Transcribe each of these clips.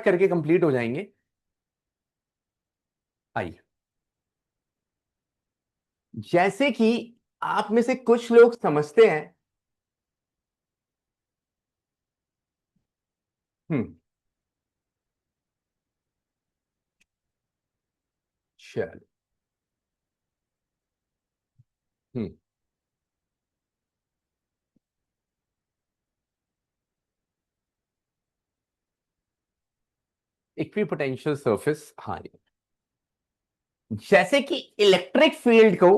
करके कंप्लीट हो जाएंगे। आइए, जैसे कि आप में से कुछ लोग समझते हैं। हम्म। चलो। हम्म। इक्वी पोटेंशियल सरफेस, हाँ। जैसे कि इलेक्ट्रिक फील्ड को,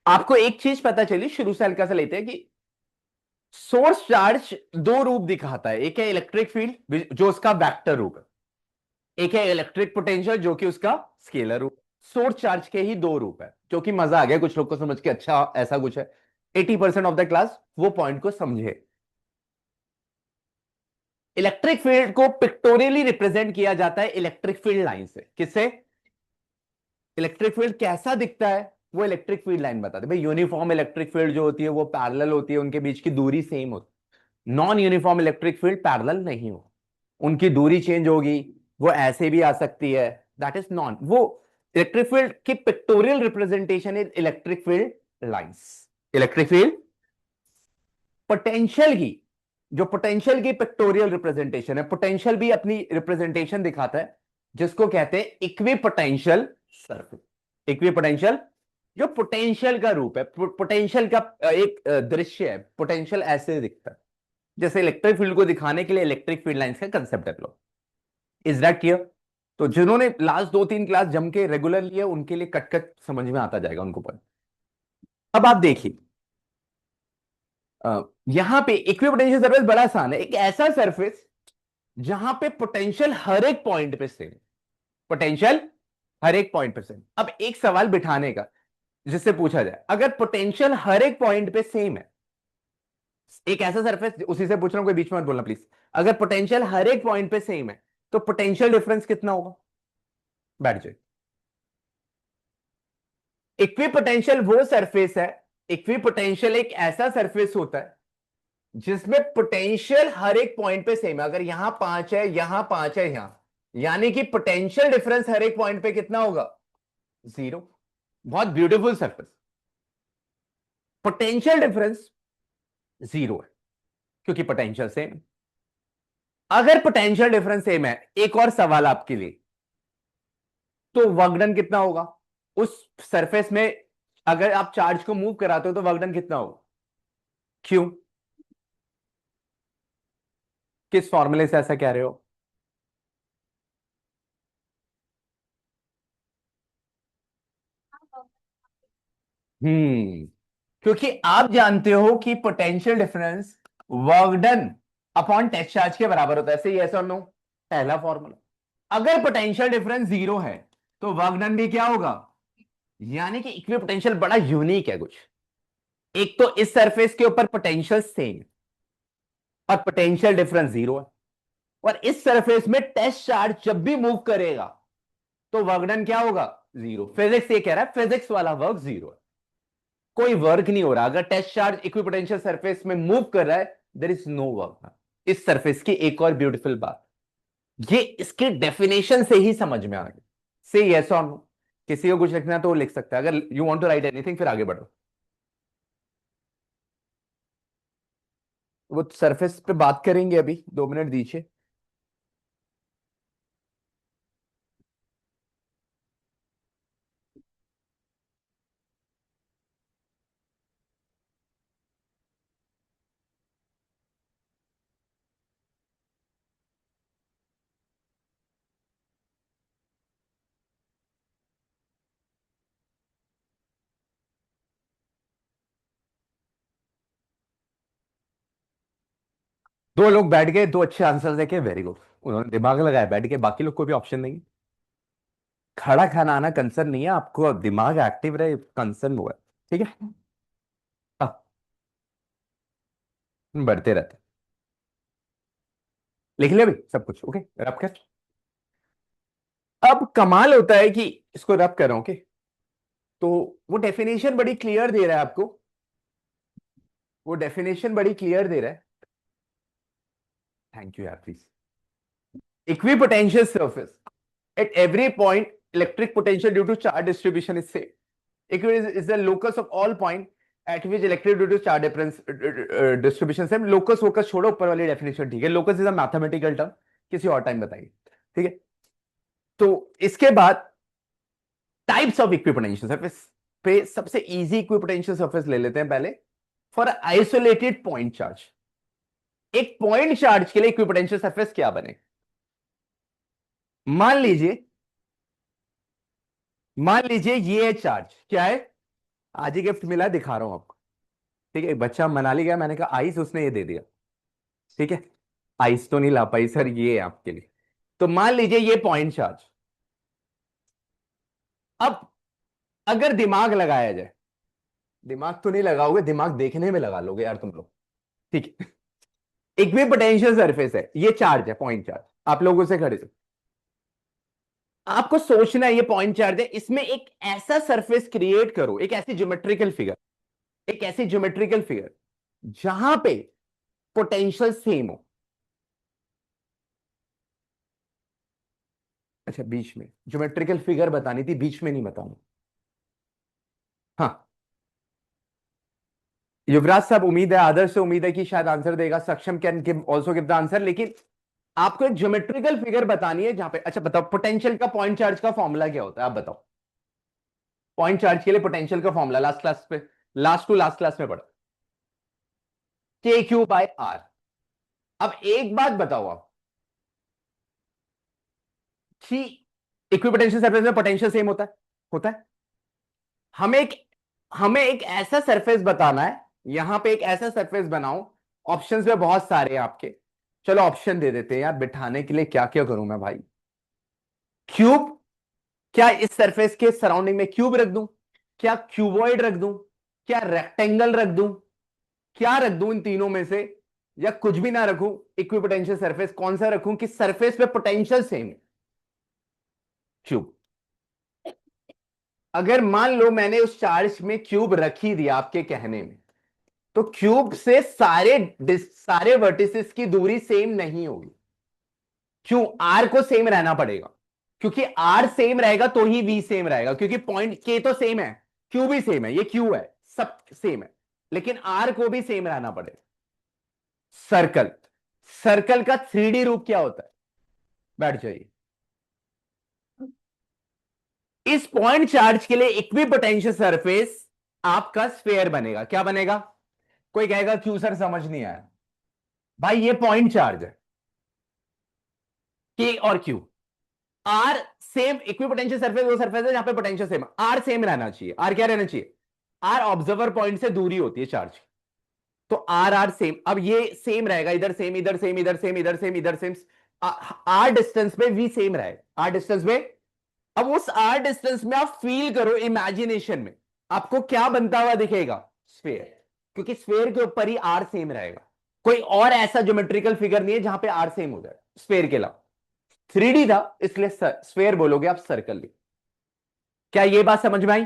आपको एक चीज पता चली, शुरू से हल्का सा लेते हैं कि सोर्स चार्ज दो रूप दिखाता है। एक है इलेक्ट्रिक फील्ड जो उसका वेक्टर रूप है, एक है इलेक्ट्रिक पोटेंशियल जो कि उसका स्केलर रूप। सोर्स चार्ज के ही दो रूप है, जो कि मजा आ गया कुछ लोग को समझ के, अच्छा ऐसा कुछ है। 80% ऑफ द क्लास वो पॉइंट को समझे। इलेक्ट्रिक फील्ड को पिक्टोरियली रिप्रेजेंट किया जाता है इलेक्ट्रिक फील्ड लाइन से। किससे? इलेक्ट्रिक फील्ड कैसा दिखता है वो इलेक्ट्रिक फील्ड लाइन बताते हैं। भाई यूनिफॉर्म इलेक्ट्रिक फील्ड जो होती है वो पैरेलल होती है, उनके बीच की दूरी सेम होती है। Non uniform electric field parallel नहीं हो, उनकी दूरी चेंज होगी। वो ऐसे भी आ सकती है, दैट इज नॉन वो। इलेक्ट्रिक फील्ड की pictorial representation is electric field lines. Electric field potential की, जो पोटेंशियल की पिक्टोरियल रिप्रेजेंटेशन है। पोटेंशियल भी अपनी रिप्रेजेंटेशन दिखाता है, जिसको कहते हैं equi potential surface. Equi potential, जो पोटेंशियल का रूप है, पोटेंशियल का एक दृश्य है। पोटेंशियल ऐसे दिखता है, जैसे इलेक्ट्रिक फील्ड को दिखाने के लिए इलेक्ट्रिक फील्ड लाइंस का concept develop. Is that clear? तो जिन्होंने लास्ट दो तीन क्लास जम के रेगुलर लिए, उनके लिए कट कट समझ में आता जाएगा उनको पर। अब आप देखिए, यहां पे इक्विपोटेंशियल सरफेस बड़ा आसान है। एक ऐसा सरफेस जहां पे पोटेंशियल हर एक पॉइंट पे सेम। पोटेंशियल हर एक पॉइंट पे सेम। अब एक सवाल बिठाने का, जिससे पूछा जाए अगर पोटेंशियल हर एक पॉइंट पे सेम है, एक ऐसा सरफेस, उसी से पूछ रहा हूं, कोई बीच में मत बोलना प्लीज। अगर पोटेंशियल हर एक पॉइंट पे सेम है, तो पोटेंशियल डिफरेंस कितना होगा? बैठ जाए। इक्वी पोटेंशियल वो सरफेस है, इक्वी पोटेंशियल एक ऐसा सरफेस होता है जिसमें पोटेंशियल हर एक पॉइंट पे सेम है। अगर यहां 5 है, यहां 5 है, यहां, यानी कि पोटेंशियल डिफरेंस हर एक पॉइंट पे कितना होगा? जीरो। बहुत beautiful surface. Potential difference zero है, क्योंकि पोटेंशियल सेम है। अगर पोटेंशियल डिफरेंस सेम है, एक और सवाल आपके लिए, तो वर्क डन कितना होगा उस सरफेस में? अगर आप चार्ज को मूव कराते हो तो वर्क डन कितना होगा? क्यों? किस फॉर्मूले से ऐसा कह रहे हो? क्योंकि आप जानते हो कि potential difference work done upon test charge के बराबर होता है। सही है, और नो? पहला फॉर्मूला। अगर पोटेंशियल डिफरेंस जीरो है, तो वर्क डन भी क्या होगा? यानी कि इक्वी पोटेंशियल बड़ा यूनिक है कुछ। एक तो इस सरफेस के ऊपर पोटेंशियल सेम और पोटेंशियल डिफरेंस जीरो है, और इस सरफेस में टेस्ट चार्ज जब भी मूव करेगा तो वर्क डन क्या होगा? जीरो। फिजिक्स ये कह रहा है, फिजिक्स वाला वर्क जीरो है, कोई वर्क नहीं हो रहा। अगर टेस्ट चार्ज इक्विपोटेंशियल सरफेस में मूव कर रहा है, देयर इज नो वर्क। इस सरफेस की एक और ब्यूटीफुल बात, ये इसके डेफिनेशन से ही समझ में आ गई। से यस और नो। किसी को कुछ लिखना है तो वो लिख सकता है, अगर you want to write anything फिर आगे बढ़ो। वो सरफेस पे बात करेंगे, अभी 2 मिनट दीजिए। दो लोग बैठ गए, दो अच्छे आंसर देके, वेरी गुड। उन्होंने दिमाग लगाया बैठ के, बाकी लोग को भी ऑप्शन नहीं। खड़ा खाना आना कंसर्न नहीं है आपको, दिमाग एक्टिव रहे कंसर्न हुआ है। ठीक है। हाँ, बढ़ते रहते। लिख लिया भी सब कुछ? ओके, रब कर। अब कमाल होता है कि इसको रब कर रहा हूं, ओके। तो वो डेफिनेशन बड़ी क्लियर दे रहा है आपको, वो डेफिनेशन बड़ी क्लियर दे रहा है। थैंक यू यार, please. Equipotential surface at every point electric potential due to charge distribution is same. Equilibrium is the locus of all point at which electric due to charge difference distribution same. locus focus छोड़ो, ऊपर वाली definition ठीक है. locus is a mathematical term, किसी और time बताइए. ठीक है. तो इसके बाद टाइप्स ऑफ इक्विपोटेंशियल सरफेस पे सबसे इजी इक्विपोटेंशियल सरफेस ले लेते हैं पहले. फॉर आइसोलेटेड पॉइंट चार्ज, एक पॉइंट चार्ज के लिए इक्विपोटेंशियल सरफेस क्या बने. मान लीजिए ये है चार्ज. क्या है? आज ही गिफ्ट मिला, दिखा रहा हूं आपको. ठीक है. एक बच्चा मनाली गया, मैंने कहा आइस, उसने ये दे दिया. ठीक है. आइस तो नहीं ला पाई सर, ये है आपके लिए. तो मान लीजिए ये पॉइंट चार्ज. अब अगर दिमाग लगाया जाए, दिमाग तो नहीं लगाओगे, दिमाग देखने में लगा लोगे यार तुम लोग. ठीक है. इक्विपोटेंशियल सरफेस है, ये चार्ज है, पॉइंट चार्ज. आप लोगों से खड़े थे, आपको सोचना है ये पॉइंट चार्ज है, इसमें एक ऐसा सरफेस क्रिएट करो, एक ऐसी ज्योमेट्रिकल फिगर जहां पे पोटेंशियल सेम हो. अच्छा, बीच में ज्योमेट्रिकल फिगर बतानी थी, बीच में नहीं बताऊंगा. हाँ, युवराज साहब, उम्मीद है, आदर्श से उम्मीद है कि शायद आंसर देगा. सक्षम can give also give the answer. लेकिन आपको एक ज्योमेट्रिकल फिगर बतानी है जहां पे. अच्छा बताओ, पोटेंशियल का पॉइंट चार्ज का फॉर्मूला क्या होता है, आप बताओ. पॉइंट चार्ज के लिए पोटेंशियल का formula last to last class में पढ़ा, KQ/R. अब एक बात बताओ आप कि इक्विपोटेंशियल सरफेस में पोटेंशियल सेम होता है. हमें एक ऐसा सरफेस बताना है, यहां पे एक ऐसा सरफेस बनाओ. ऑप्शंस में बहुत सारे हैं आपके. चलो ऑप्शन दे देते हैं यार, बिठाने के लिए क्या क्या करूं मैं भाई. क्यूब, क्या इस सरफेस के सराउंडिंग में क्यूब रख दूं, क्या क्यूबॉइड रख दूं, क्या रेक्टेंगल रख दूं, क्या रख दूं इन तीनों में से, या कुछ भी ना रखूं. इक्विपोटेंशियल सरफेस कौन सा रखूं कि सरफेस पे पोटेंशियल सेम है. क्यूब. अगर मान लो मैंने उस चार्ज में क्यूब रख ही दिया आपके कहने में, तो क्यूब से सारे वर्टिसेस की दूरी सेम नहीं होगी. क्यों? आर को सेम रहना पड़ेगा, क्योंकि आर सेम रहेगा तो ही वी सेम रहेगा. क्योंकि पॉइंट के तो सेम है, क्यू भी सेम है, ये क्यू है, सब सेम है, लेकिन आर को भी सेम रहना पड़ेगा. सर्कल का 3D रूप क्या होता है? बैठ जाइए. इस पॉइंट चार्ज के लिए इक्विपोटेंशियल सरफेस आपका स्फेयर बनेगा. क्या बनेगा? कोई कहेगा क्यों सर, समझ नहीं आया. भाई ये पॉइंट चार्ज है, के और q. R same, equipotential surface वो सरफेस है जहां पे पोटेंशियल सेम. आर सेम रहना चाहिए. आर क्या रहना चाहिए? आर ऑब्जर्वर पॉइंट से दूरी होती है चार्ज की. तो आर सेम. अब ये सेम रहेगा, इधर सेम, इधर सेम, इधर सेम, इधर सेम, इधर सेम. आर डिस्टेंस में वी सेम रहेगा, आर डिस्टेंस में. अब उस आर डिस्टेंस में आप फील करो इमेजिनेशन में, आपको क्या बनता हुआ दिखेगा? स्फेयर. क्योंकि स्फेयर के ऊपर ही आर सेम रहेगा. कोई और ऐसा ज्योमेट्रिकल फिगर नहीं है जहां पे आर सेम हो जाए स्फेयर के अलावा. 3D था इसलिए स्फेयर बोलोगे आप, सर्कल भी. क्या ये बात समझ में आई?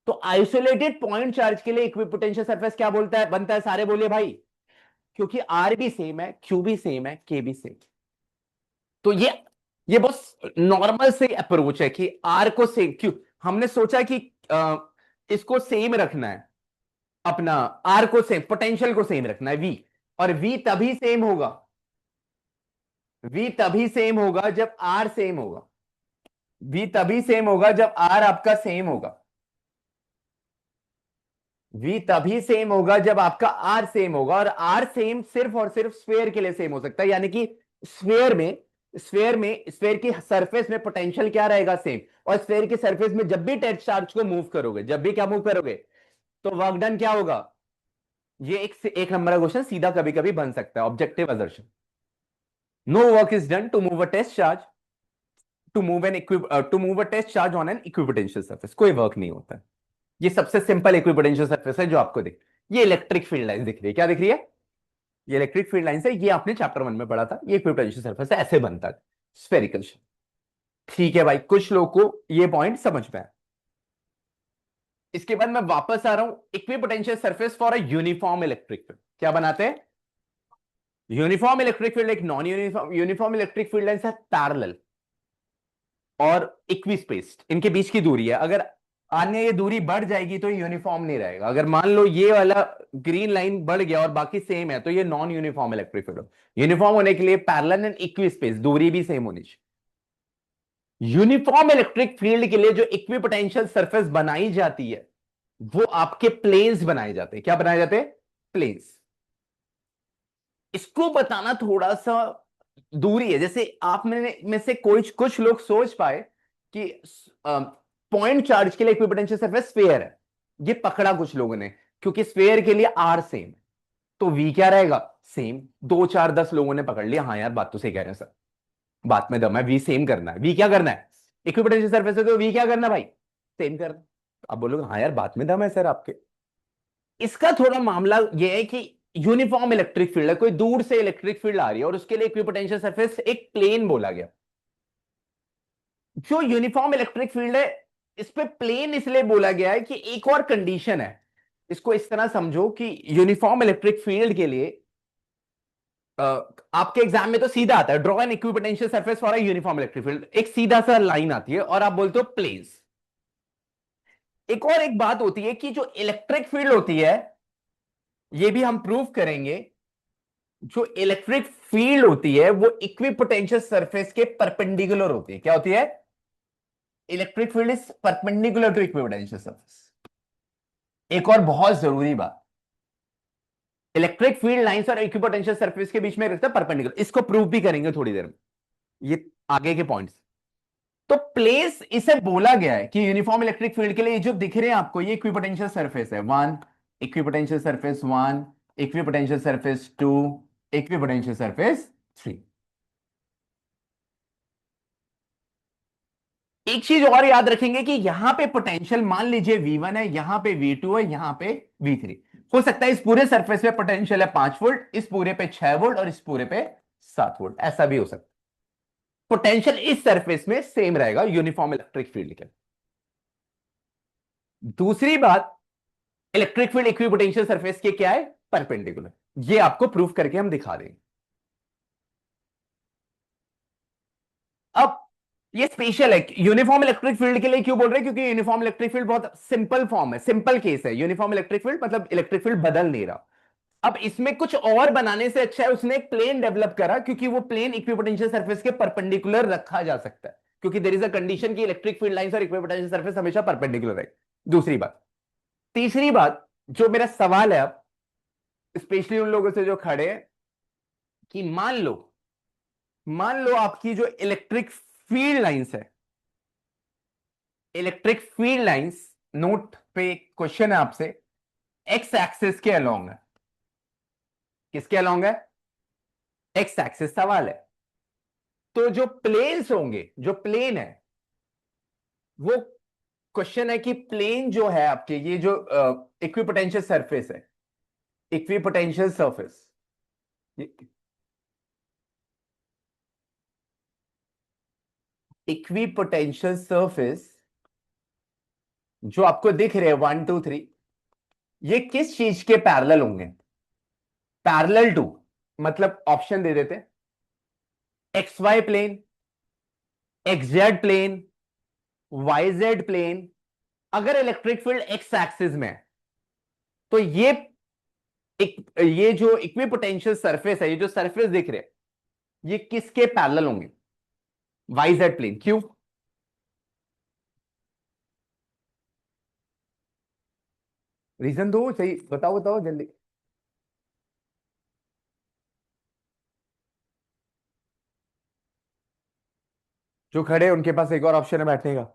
तो आइसोलेटेड पॉइंट चार्ज के लिए इक्विपोटेंशियल सरफेस क्या बनता है? सारे बोलिए भाई. क्योंकि आर भी सेम है, क्यू भी सेम है, के भी सेम. तो ये बहुत नॉर्मल से अप्रोच है कि आर को सेम. क्यों हमने सोचा कि इसको सेम रखना है, अपना आर को सेम, पोटेंशियल को सेम रखना है वी. और वी तभी सेम होगा जब आर सेम होगा. वी तभी सेम होगा जब आर आपका सेम होगा. वी तभी सेम होगा जब आपका आर सेम होगा. और आर सेम सिर्फ और सिर्फ स्फेयर के लिए सेम हो सकता है. यानी कि स्फेयर की सरफेस में पोटेंशियल क्या रहेगा? सेम. और स्फेयर की सरफेस में जब भी टच चार्ज को मूव करोगे, तो वर्क डन क्या होगा? ये एक नंबर का क्वेश्चन सीधा कभी कभी बन सकता है, objective assertion. No work is done to move a test charge on an equipotential surface. कोई वर्क नहीं होता है. ये सबसे सिंपल इक्विपोटेंशियल सरफेस है जो आपको ये इलेक्ट्रिक फील्ड लाइन दिख रही है. क्या दिख रही है? ये इलेक्ट्रिक फील्ड लाइन है. ये आपने चैप्टर 1 में पढ़ा था. ये इक्विपोटेंशियल सरफेस है, ऐसे बनता है, स्फेरिकल. ठीक है भाई, कुछ लोगों को ये पॉइंट समझ में आया. इसके बाद मैं वापस आ रहा हूं. Equipotential surface for a uniform electric field क्या बनाते हैं? यूनिफॉर्म इलेक्ट्रिक फील्ड एक non uniform uniform electric field line से पैरेलल और इक्वी स्पेस्ड, इनके बीच की दूरी है। अगर अन्य ये दूरी बढ़ जाएगी तो यूनिफॉर्म नहीं रहेगा। अगर मान लो ये वाला ग्रीन लाइन बढ़ गया और बाकी सेम है तो ये non uniform electric field. Uniform होने के लिए पैरेलल एंड इक्वी स्पेस, दूरी भी सेम होनी चाहिए। यूनिफॉर्म इलेक्ट्रिक फील्ड के लिए जो इक्वी पोटेंशियल सरफेस बनाई जाती है वो आपके प्लेन्स बनाए जाते हैं। क्या बनाए जाते हैं? प्लेन्स। इसको बताना थोड़ा सा दूरी है। जैसे आप में से कोई कुछ लोग सोच पाए कि पॉइंट चार्ज के लिए इक्विपोटेंशियल सरफेस स्फीयर है, ये पकड़ा कुछ लोगों ने, क्योंकि स्फीयर के लिए आर सेम, तो वी क्या रहेगा? सेम। 2 4 10 लोगों ने पकड़ लिया, हाँ यार बात तो सही कह रहे हैं सर, बात में दम है, वी सेम करना है। वी क्या करना है? इक्विपोटेंशियल सरफेस है तो वी क्या करना है भाई? सेम करना। आप बोलोगे हाँ यार बात में दम है सर आपके। इसका थोड़ा मामला यह है कि यूनिफॉर्म इलेक्ट्रिक फील्ड है, कोई दूर से इलेक्ट्रिक फील्ड आ रही है और उसके लिए इक्विपोटेंशियल सरफेस एक प्लेन बोला गया। जो यूनिफॉर्म इलेक्ट्रिक फील्ड है इस पे प्लेन इसलिए बोला गया है कि एक और कंडीशन है। इसको इस तरह समझो कि यूनिफॉर्म इलेक्ट्रिक फील्ड के लिए आपके एग्जाम में तो सीधा आता है, draw an equipotential surface for a uniform electric field, एक सीधा सा लाइन आती है और आप बोलते हो प्लेन्स। एक और एक बात होती है कि जो इलेक्ट्रिक फील्ड होती है, ये भी हम प्रूव करेंगे, जो इलेक्ट्रिक फील्ड होती है वो इक्विपोटेंशियल सरफेस के परपेंडिकुलर होती है। क्या होती है? Electric field is perpendicular to equipotential surface. एक और बहुत जरूरी बात, इलेक्ट्रिक फील्ड लाइंस और इक्विपोटेंशियल सरफेस के बीच में रहता है परपेंडिकुलर। इसको प्रूव भी करेंगे थोड़ी देर में, ये आगे के पॉइंट्स। तो प्लेस इसे बोला गया है कि यूनिफॉर्म इलेक्ट्रिक फील्ड के लिए जो दिख रहे हैं आपको, ये इक्विपोटेंशियल सरफेस है 1, equipotential surface 1, equipotential surface 2, equipotential surface 3। एक चीज और याद रखेंगे कि यहां पे पोटेंशियल मान लीजिए V1 है, यहां पे V2 है, यहां पे V3। हो सकता है इस पूरे सरफेस पे पोटेंशियल है 5 वोल्ट, इस पूरे पे 6 वोल्ट और इस पूरे पे 7 वोल्ट, ऐसा भी हो सकता है। पोटेंशियल इस सरफेस में सेम रहेगा यूनिफॉर्म इलेक्ट्रिक फील्ड के। दूसरी बात, इलेक्ट्रिक फील्ड इक्विपोटेंशियल सरफेस के क्या है? परपेंडिकुलर। ये आपको प्रूफ करके हम दिखा देंगे। अब ये स्पेशल है यूनिफॉर्म इलेक्ट्रिक फील्ड के लिए। क्यों बोल रहे हैं? क्योंकि यूनिफॉर्म इलेक्ट्रिक फील्ड बहुत सिंपल फॉर्म है, सिंपल केस है। यूनिफॉर्म इलेक्ट्रिक फील्ड मतलब इलेक्ट्रिक फील्ड बदल नहीं रहा। अब इसमें कुछ और बनाने से अच्छा है उसने एक प्लेन डेवलप करा, क्योंकि वो प्लेन इक्विपोटेंशियल सरफेस के परपेंडिकुलर रखा जा सकता है, क्योंकि देयर इज अ कंडीशन कि इलेक्ट्रिक फील्ड लाइंस और इक्विपोटेंशियल सरफेस हमेशा परपेंडिकुलर है। दूसरी बात। तीसरी बात, जो मेरा सवाल है अब स्पेशली उन लोगों से जो खड़े हैं, कि मान लो आपकी जो इलेक्ट्रिक फील्ड लाइंस है, इलेक्ट्रिक फील्ड लाइंस, नोट पे क्वेश्चन है आपसे, एक्स एक्सिस के अलोंग है। किसके अलोंग है? एक्स एक्सिस सवाल है। तो जो प्लेन्स होंगे, जो प्लेन है वो, क्वेश्चन है कि प्लेन जो है आपके, ये जो इक्विपोटेंशियल सरफेस है, इक्विपोटेंशियल सरफेस, इक्विपोटेंशियल सरफेस जो आपको दिख रहे हैं 1 2 3, ये किस चीज के पैरेलल होंगे? पैरेलल टू, मतलब ऑप्शन दे देते, x y plane, x z plane, y z plane. अगर इलेक्ट्रिक फील्ड एक्स एक्सिस में है तो ये जो इक्विपोटेंशियल सरफेस है, ये जो सरफेस दिख रहे हैं, ये किसके पैरेलल होंगे? Y z plane. क्यों? रीजन दो, सही बताओ बताओ जल्दी। जो खड़े हैं उनके पास एक और ऑप्शन है बैठने का।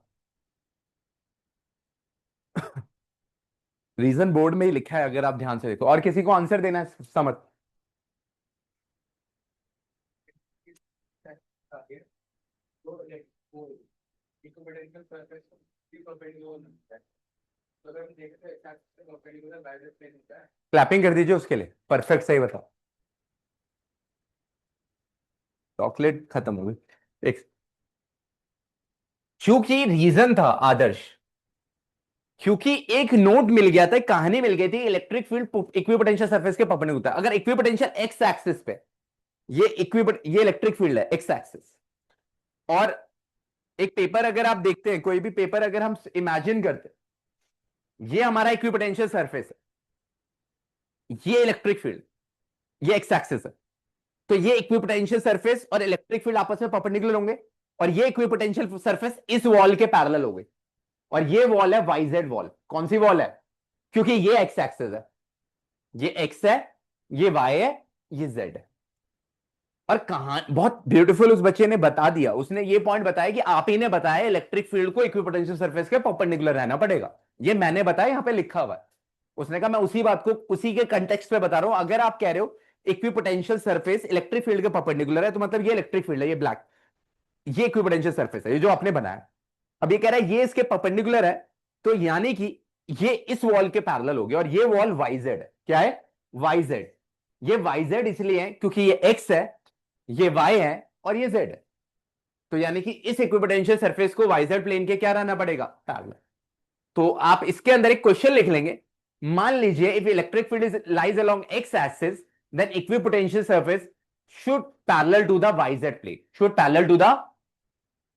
रीजन बोर्ड में ही लिखा है, अगर आप ध्यान से देखो। और किसी को आंसर देना है? समझ। क्लैपिंग कर दीजिए उसके लिए। परफेक्ट, सही बताओ। चॉकलेट खत्म हो गई। एक, क्योंकि रीजन था आदर्श, क्योंकि एक नोट मिल गया था, एक कहानी मिल गई थी, इलेक्ट्रिक फील्ड इक्विपोटेंशियल सरफेस के परपेंडिकुलर होता है। अगर इक्विपोटेंशियल एक्स एक्सिस पे ये इलेक्ट्रिक फील्ड है एक्स एक्सिस। और एक पेपर अगर आप देखते हैं, कोई भी पेपर अगर हम इमेजिन करते हैं, ये हमारा इक्विपोटेंशियल सरफेस है, ये इलेक्ट्रिक फील्ड, ये एक्स एक्सिस है। तो ये इक्विपोटेंशियल सरफेस और इलेक्ट्रिक फील्ड आपस में परपेंडिकुलर होंगे, और ये इक्विपोटेंशियल सरफेस इस वॉल के पैरेलल हो गई, और ये वॉल है वाई जेड वॉल। कौन सी वॉल है? क्योंकि ये एक्स एक्सिस है, ये एक्स है, ये वाई है, ये जेड है। और कहां बहुत ब्यूटीफुल उस बच्चे ने बता दिया, उसने ये पॉइंट बताया कि आप ही ने बताया इलेक्ट्रिक फील्ड को इक्विपोटेंशियल सरफेस के परपेंडिकुलर रहना पड़ेगा। ये मैंने बताया, यहां पे लिखा हुआ है। उसने कहा मैं उसी बात को उसी के कंटेक्स्ट पे बता रहा हूं। अगर आप कह रहे हो इक्विपोटेंशियल सरफेस इलेक्ट्रिक फील्ड के परपेंडिकुलर है, तो मतलब ये इलेक्ट्रिक फील्ड है, ये ब्लैक, ये इक्विपोटेंशियल सरफेस है, ये जो आपने बनाया। अब ये कह रहा है ये इसके परपेंडिकुलर है, तो यानी कि ये इस वॉल के पैरेलल हो गया, और ये वॉल वाई जेड है। क्या है? Y z. ये वाई जेड इसलिए है क्योंकि ये एक्स है, ये y है, और ये z है। तो यानी कि इस इक्विपोटेंशियल सरफेस को yz प्लेन के क्या रहना पड़ेगा? पैरेलल। तो आप इसके अंदर एक क्वेश्चन लिख लेंगे, मान लीजिए if electric field is lies along x axis then equipotential surface should parallel to the yz plane, should parallel to the,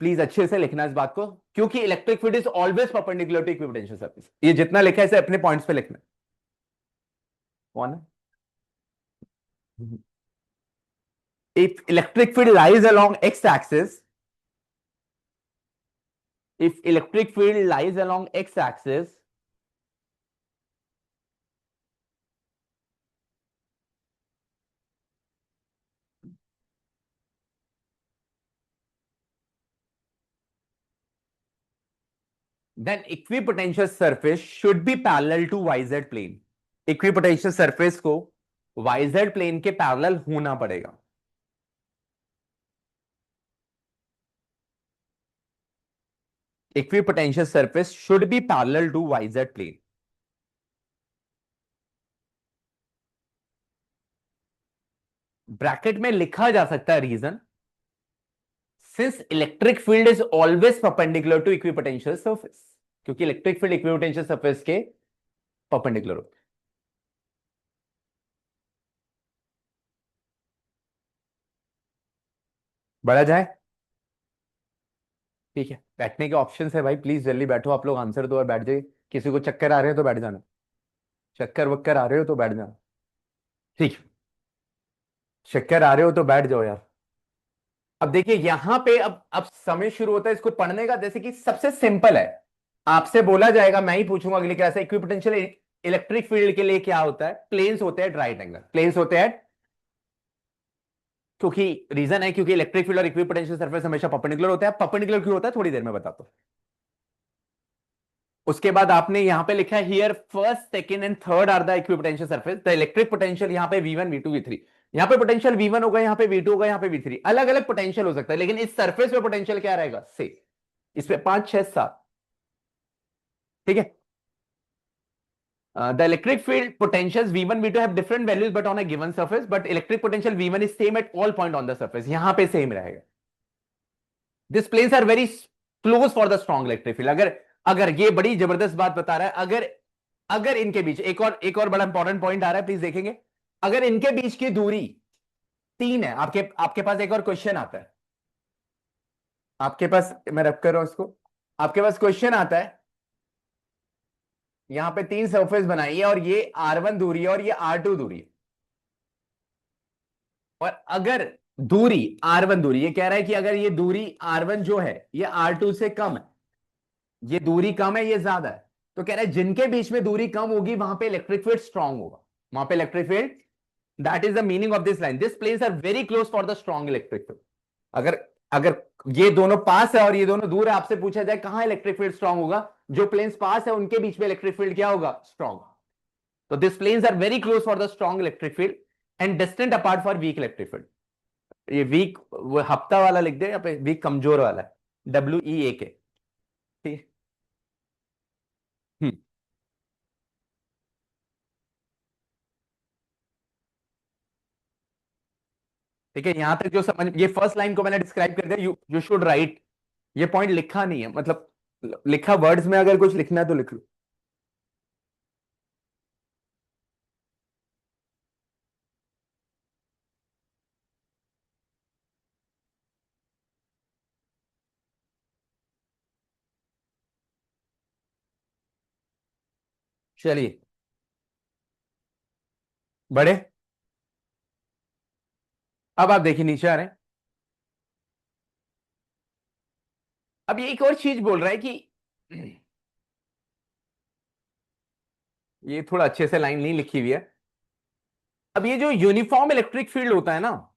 please अच्छे से लिखना इस बात को, क्योंकि electric field is always perpendicular to equipotential surface. ये जितना लिखा है इसे अपने पॉइंट्स पे लिखना। कौन है? If electric field lies along x-axis, if electric field lies along x-axis, then equipotential surface should be parallel to yz plane. Equipotential surface को yz plane के parallel होना पड़ेगा। Equipotential surface should be parallel to yz plane. Bracket में लिखा जा सकता है reason, since electric field is always perpendicular to equipotential surface, क्योंकि इलेक्ट्रिक फील्ड इक्विपोटेंशियल सरफेस के परपेंडिकुलर होते हैं। बढ़ा जाए? ठीक है, बैठने के ऑप्शन है भाई, प्लीज जल्दी बैठो आप लोग, आंसर दो और बैठ जाइए। किसी को चक्कर आ रहे हैं तो बैठ जाना, चक्कर वक्कर आ रहे हो तो बैठ जाना। ठीक है, चक्कर आ रहे हो तो बैठ जाओ यार। अब देखिए यहां पे अब समय शुरू होता है इसको पढ़ने का। जैसे कि सबसे सिंपल है, आपसे बोला जाएगा, मैं ही पूछूंगा अगली क्लास, इक्विपोटेंशियल इलेक्ट्रिक फील्ड के लिए क्या होता है? प्लेन्स होते हैं राइट एंगल, प्लेन्स होते हैं, क्योंकि रीजन है क्योंकि इलेक्ट्रिक फील्ड और इक्विपोटेंशियल सरफेस हमेशा परपेंडिकुलर होता है। परपेंडिकुलर क्यों होता है थोड़ी देर में बताता हूं। उसके बाद आपने यहां पे लिखा है here first second and third are the equipotential surface, the electric potential यहां पे V1 V2 V3, यहां पे पोटेंशियल V1 होगा, यहां पे V2 होगा, यहां पे V3, अलग अलग पोटेंशियल हो सकता है, लेकिन इस सरफेस पे पोटेंशियल क्या रहेगा? से इस पे 5 6 7। ठीक है, the electric field potentials V1 V2 have different values but on a given surface, but electric potential V1 is same at all point on the surface, यहां पे सेम रहेगा। These planes are very close for the strong electric field। अगर अगर ये बड़ी जबरदस्त बात बता रहा है, अगर अगर इनके बीच एक और बड़ा इंपॉर्टेंट पॉइंट आ रहा है, प्लीज देखेंगे। अगर इनके बीच की दूरी 3 है, आपके आपके पास एक और क्वेश्चन आता है, आपके पास, मैं रख कर रहा हूं इसको, आपके पास क्वेश्चन आता है, यहां पे 3 सरफेस बनाई है और ये R1 दूरी है और ये R2 दूरी है, और अगर दूरी R1 दूरी, ये कह रहा है कि अगर ये दूरी R1 जो है ये R2 से कम है, ये दूरी कम है ये ज्यादा है, तो कह रहा है जिनके बीच में दूरी कम होगी वहां पे इलेक्ट्रिक फील्ड स्ट्रांग होगा, वहां पे electric field, that is the meaning of this line, this planes are very close for the strong electric field. अगर अगर ये दोनों पास है और ये दोनों दूर है, आपसे पूछा जाए कहां इलेक्ट्रिक फील्ड स्ट्रांग होगा, जो प्लेन्स पास है उनके बीच में इलेक्ट्रिक फील्ड क्या होगा? स्ट्रांग। तो this planes are very close for the strong electric field and distant apart for weak electric field. ये वीक वो हफ्ता वाला लिख दे, यहाँ पे वीक कमजोर वाला है, WEAK। ठीक है, ठीक है, यहां तक जो समझ, ये फर्स्ट लाइन को मैंने डिस्क्राइब कर दिया, यू यू शुड राइट। ये पॉइंट लिखा नहीं है, मतलब लिखा वर्ड्स में, अगर कुछ लिखना है तो लिख लो। चलिए बड़े, अब आप देखिए नीचे आ रहे हैं। अब ये एक और चीज बोल रहा है कि ये थोड़ा अच्छे से लाइन नहीं लिखी हुई है। अब ये जो यूनिफॉर्म इलेक्ट्रिक फील्ड होता है ना,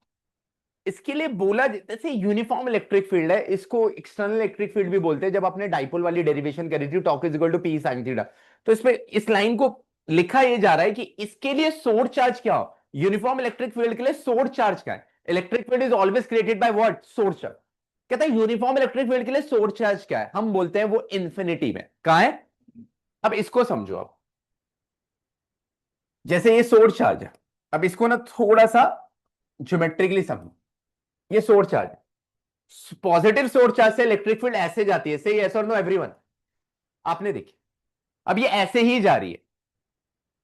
इसके लिए बोला जैसे यूनिफॉर्म इलेक्ट्रिक फील्ड है, इसको एक्सटर्नल इलेक्ट्रिक फील्ड भी बोलते हैं। जब आपने डाइपोल वाली डेरिवेशन करी थी, torque is equal to p sine theta, तो इसमें इस लाइन को लिखा ये जा रहा है कि इसके लिए सोर्स चार्ज क्या हो। यूनिफॉर्म इलेक्ट्रिक फील्ड के लिए सोर्स चार्ज क्या है? Electric field is always created by what? Source charge. कहता है यूनिफॉर्म इलेक्ट्रिक फील्ड के लिए सोर्स चार्ज क्या है? हम बोलते हैं वो इंफिनिटी में कहा है। अब इसको समझो। अब जैसे ये सोर्स चार्ज है, अब इसको ना थोड़ा सा ज्योमेट्रिकली समझो। ये सोर्स चार्ज है, पॉजिटिव सोर्स चार्ज से इलेक्ट्रिक फील्ड ऐसे जाती है, सही? यस और नो एवरीवन? आपने देखी। अब ये ऐसे ही जा रही है,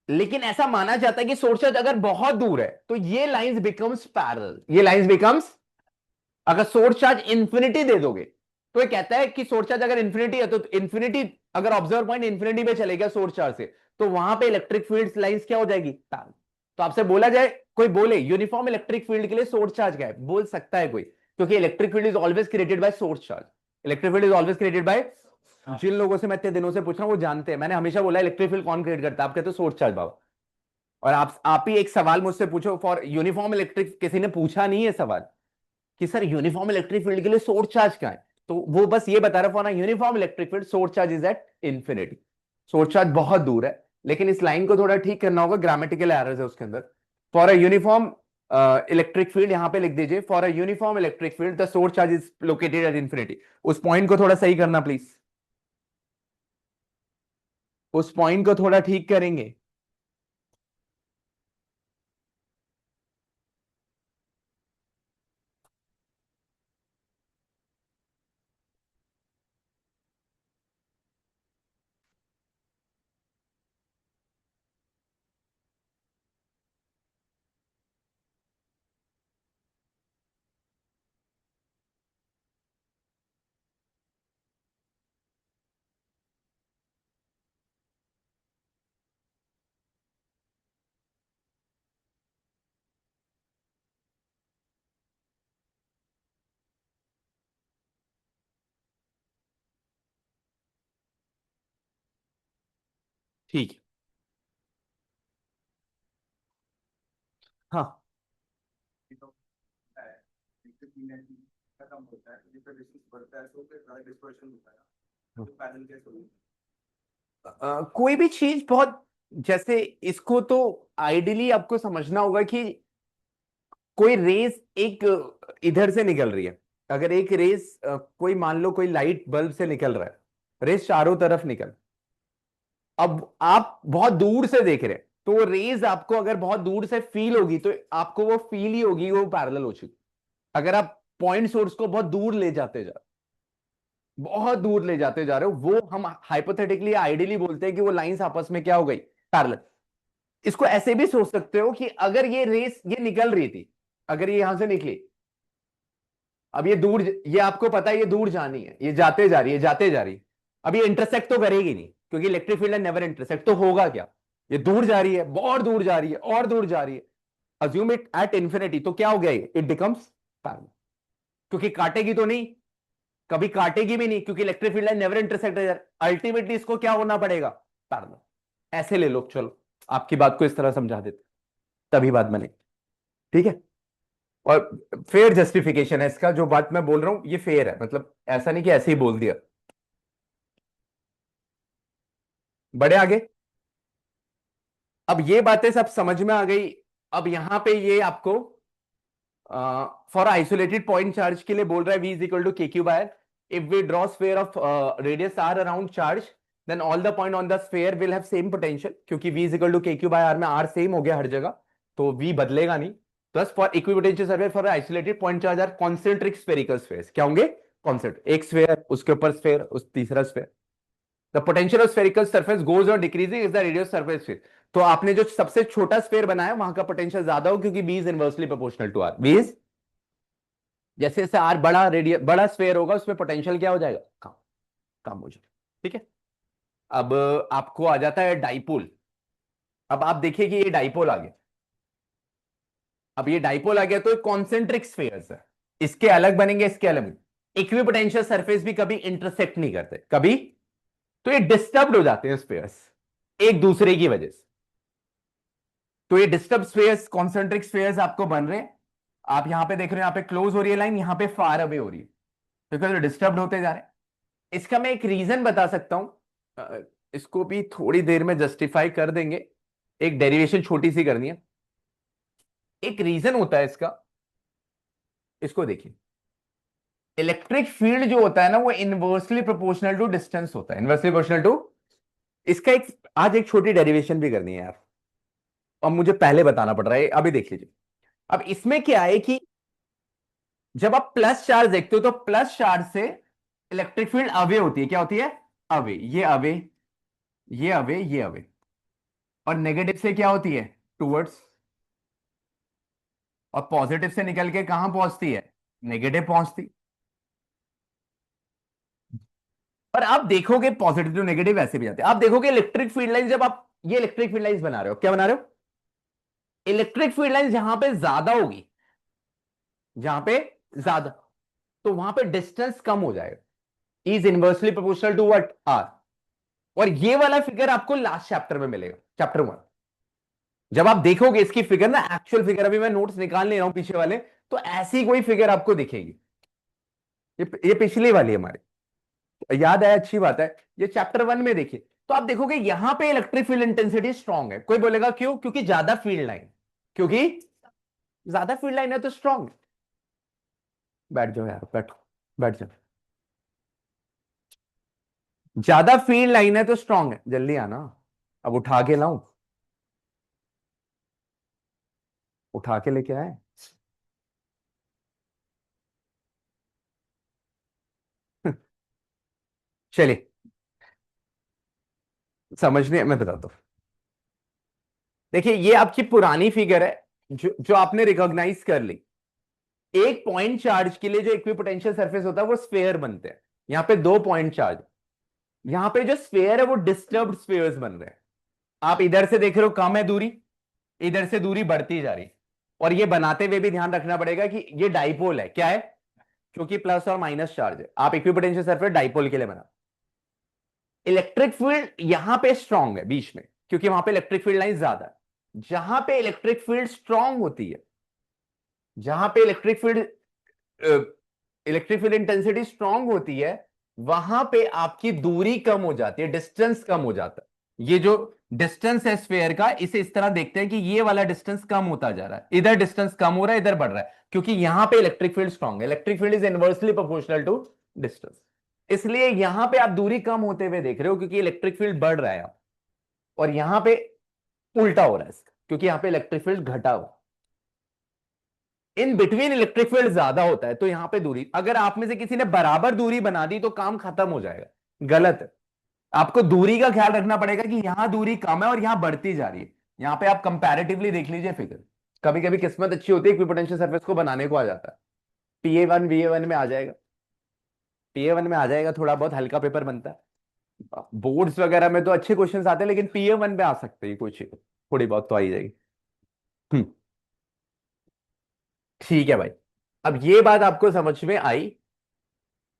लेकिन ऐसा माना जाता है कि सोर्स चार्ज अगर बहुत दूर है तो ये लाइंस बिकम्स पैरेलल। ये लाइंस बिकम्स, अगर सोर्स चार्ज इंफिनिटी दे दोगे तो ये कहता है कि सोर्स चार्ज अगर इंफिनिटी है तो इंफिनिटी, अगर ऑब्जर्व पॉइंट इंफिनिटी पे चलेगा सोर्स चार्ज से, तो वहां पे इलेक्ट्रिक फील्ड लाइंस क्या हो जाएगी? पैरेलल। तो आपसे बोला जाए, कोई बोले यूनिफॉर्म इलेक्ट्रिक फील्ड के लिए सोर्स चार्ज क्या है, बोल सकता है कोई, क्योंकि electric field is always created by source charge. Electric field is always created by, जिन लोगों से मैं इतने दिनों से पूछ रहा हूं वो जानते हैं, मैंने हमेशा बोला इलेक्ट्रिक फील्ड कौन क्रिएट करता है, आप कहते हो सोर्स चार्ज बाबा। और आप ही एक सवाल मुझसे पूछो फॉर यूनिफॉर्म इलेक्ट्रिक, किसी ने पूछा नहीं है सवाल कि सर यूनिफॉर्म इलेक्ट्रिक फील्ड के लिए सोर्स चार्ज क्या है, तो वो बस ये बता रहा for uniform electric field source charge is at infinity. Source charge बहुत दूर है, लेकिन इस लाइन को थोड़ा ठीक करना होगा, ग्रामेटिकल एरर्स है उसके अंदर। For a uniform electric field, यहां पे लिख दीजिए for a uniform electric field the source charge is located at infinity. उस पॉइंट को थोड़ा सही करना प्लीज, उस पॉइंट को थोड़ा ठीक करेंगे। ठीक है। हाँ, कोई भी चीज बहुत, जैसे इसको तो आइडियली आपको समझना होगा कि कोई रेस एक इधर से निकल रही है। अगर एक रेस कोई मान लो कोई लाइट बल्ब से निकल रहा है, रेस चारों तरफ निकल, अब आप बहुत दूर से देख रहे हैं तो रेज आपको अगर बहुत दूर से फील होगी तो आपको वो फील ही होगी वो पैरेलल हो चुकी। अगर आप पॉइंट सोर्स को बहुत दूर ले जाते जा, बहुत दूर ले जाते जा रहे हो, वो हम हाइपोथेटिकली आइडियली बोलते हैं कि वो लाइंस आपस में क्या हो गई? पैरेलल। इसको ऐसे भी सोच सकते हो कि अगर ये रेस ये निकल रही थी, अगर ये यहां से निकली, अब ये दूर, ये आपको पता है ये दूर जानी है, ये जाते जा रही है, जाते जा रही है। अब ये इंटरसेक्ट तो करेगी नहीं, क्योंकि इलेक्ट्रिक फील्ड नेवर इंटरसेक्ट, तो होगा क्या? ये दूर जा रही है, बहुत दूर जा रही है, और दूर जा रही है। अज्यूम इट एट इंफिनिटी, तो क्या हो गया? इट बिकम्स पैरेलल, क्योंकि काटेगी तो नहीं, कभी काटेगी भी नहीं, क्योंकि electric field line never intersect है। अल्टीमेटली इसको क्या होना पड़ेगा? पैरेलल। ऐसे ले लो, चलो आपकी बात को इस तरह समझा देते, तभी बात बने। ठीक है। और फेयर जस्टिफिकेशन है इसका, जो बात मैं बोल रहा हूं ये फेयर है, मतलब ऐसा नहीं कि ऐसे ही बोल दिया। बड़े आगे, अब ये बातें सब समझ में आ गई। अब यहां पे ये आपको फॉर आइसोलेटेड पॉइंट चार्ज के लिए बोल रहा है v is equal to k q by, if we draw sphere of radius r around charge then all the point on the sphere will have same potential, क्योंकि v is equal to k q by r में r same हो गया हर जगह, तो v बदलेगा नहीं। Plus for equipotential surface for isolated point charge are concentric spherical spheres, क्या होंगे? कॉन्सेंट्रिक, एक स्फीयर उसके ऊपर स्फीयर उस तीसरा sphere. The potential of spherical surface goes on decreasing is the radius surface sphere. तो आपने जो सबसे छोटा स्फीयर बनाया वहां का पोटेंशियल ज्यादा हो, क्योंकि b is inversely proportional to r। b is, जैसे जैसे आर बड़ा रेडियस बड़ा स्फेयर होगा उसमें पोटेंशियल क्या हो जाएगा? कम, कम हो जाएगा। ठीक है। अब आपको आ जाता है डाइपोल। अब आप देखिए कि ये डाइपोल आ गया। अब ये डाइपोल आ गया तो कॉन्सेंट्रिक स्फीयर्स है, इसके अलग बनेंगे, इसके अलग। इक्विपोटेंशियल सरफेस भी कभी इंटरसेक्ट नहीं करते कभी, तो ये डिस्टर्ब हो जाते हैं स्फीयर्स एक दूसरे की वजह से। तो ये डिस्टर्ब स्फीयर्स, कॉन्सेंट्रिक स्फीयर्स आपको बन रहे हैं। आप यहां पे देख रहे हो, यहां पे क्लोज हो रही है लाइन, यहां पे फार अवे हो रही है, बिकॉज डिस्टर्ब होते जा रहे हैं। इसका मैं एक रीजन बता सकता हूं, इसको भी थोड़ी देर में जस्टिफाई कर देंगे। एक डेरिवेशन छोटी सी करनी है। एक रीजन होता है इसका, इसको देखिए। इलेक्ट्रिक फील्ड जो होता है ना, वो इनवर्सली प्रोपोर्शनल टू डिस्टेंस होता है, इनवर्सली प्रोपोर्शनल टू। इसका एक, आज एक छोटी डेरिवेशन भी करनी है यार, अब मुझे पहले बताना पड़ रहा है, अभी देख लीजिए। अब इसमें क्या है कि जब आप प्लस चार्ज देखते हो तो प्लस चार्ज से इलेक्ट्रिक फील्ड अवे होती है, क्या होती है? अवे, ये अवे, ये अवे, ये अवे। और नेगेटिव से क्या होती है? टूवर्ड्स। और पॉजिटिव से निकल के कहां पहुंचती है? नेगेटिव पहुंचती। और आप देखोगे पॉजिटिव टू नेगेटिव ऐसे भी जाते हैं। आप देखोगे इलेक्ट्रिक फील्ड लाइन, जब आप ये इलेक्ट्रिक फील्ड लाइन बना रहे हो, क्या बना रहे हो? इलेक्ट्रिक फील्ड लाइन जहां पे ज्यादा होगी, जहां पे ज्यादा, तो वहां पे डिस्टेंस कम हो जाएगा, is inversely proportional to what? R. और ये वाला फिगर आपको लास्ट चैप्टर में मिलेगा, चैप्टर 1। जब आप देखोगे इसकी फिगर ना, एक्चुअल फिगर, अभी मैं नोट्स निकाल ले रहा हूं पीछे वाले, तो ऐसी कोई फिगर आपको दिखेगी। ये पिछली वाली हमारी, याद है, अच्छी बात है। ये चैप्टर 1 में देखिए, तो आप देखोगे यहां पे इलेक्ट्रिक फील्ड इंटेंसिटी स्ट्रांग है। कोई बोलेगा क्यों? क्योंकि ज्यादा फील्ड लाइन, क्योंकि ज्यादा फील्ड लाइन है तो स्ट्रांग। बैठ जाओ यार, बैठो, बैठ जाओ। ज्यादा फील्ड लाइन है तो स्ट्रांग है, जल्दी आना। अब उठा के लाऊं? उठा के लेके आए। चलिए, समझने मैं बताता हूं। देखिए, ये आपकी पुरानी फिगर है, जो आपने रिकॉग्नाइज कर ली। एक पॉइंट चार्ज के लिए जो इक्विपोटेंशियल सरफेस होता है वो स्फेयर बनते हैं। यहां पे दो पॉइंट चार्ज, यहां पे जो स्फेयर है वो डिस्टर्ब्ड स्फेयर्स बन रहे हैं। आप इधर से देख रहे हो कम है दूरी, इधर से दूरी बढ़ती जा रही है। और ये बनाते हुए भी ध्यान रखना पड़ेगा कि ये डाइपोल है, क्या है? क्योंकि प्लस और माइनस चार्ज है, आप इक्विपोटेंशियल सरफेस डाइपोल के लिए बना। इलेक्ट्रिक फील्ड यहां पे स्ट्रांग है बीच में, क्योंकि वहां पे इलेक्ट्रिक फील्ड लाइन ज्यादा है। जहां पे इलेक्ट्रिक फील्ड स्ट्रांग होती है, जहां पे इलेक्ट्रिक फील्ड इंटेंसिटी स्ट्रांग होती है, वहां पे आपकी दूरी कम हो जाती है, डिस्टेंस कम हो जाता है। ये जो डिस्टेंस है स्फेयर का, इसे इस तरह देखते हैं कि ये वाला डिस्टेंस कम होता जा रहा है, इधर डिस्टेंस कम हो रहा है, इधर बढ़ रहा है, क्योंकि यहां पे इलेक्ट्रिक फील्ड स्ट्रांग है। Electric field is inversely proportional to distance. इसलिए यहां पे आप दूरी कम होते हुए देख रहे हो, क्योंकि इलेक्ट्रिक फील्ड बढ़ रहा है अब। और यहां पे उल्टा हो रहा है इसका, क्योंकि यहां पे इलेक्ट्रिक फील्ड घटा हुआ। इन बिटवीन इलेक्ट्रिक फील्ड ज्यादा होता है, तो यहां पे दूरी, अगर आप में से किसी ने बराबर दूरी बना दी तो काम खत्म हो जाएगा। गलत है। आपको दूरी का ख्याल रखना पड़ेगा कि यहां दूरी कम है और यहां बढ़ती जा रही है। यहां पे आप कंपैरेटिवली देख लीजिए फिगर। कभी कभी किस्मत अच्छी होती है, इक्विपोटेंशियल सरफेस को बनाने को आ जाता है। PA1 VA1 में आ जाएगा, PA1 में आ जाएगा, थोड़ा बहुत हल्का पेपर बनता है। बोर्ड्स वगैरह में तो अच्छे क्वेश्चंस आते हैं, लेकिन PA1 में आ सकते हैं कुछ, थोड़ी बहुत तो आ ही जाएगी। हम्म, ठीक है भाई। अब ये बात आपको समझ में आई।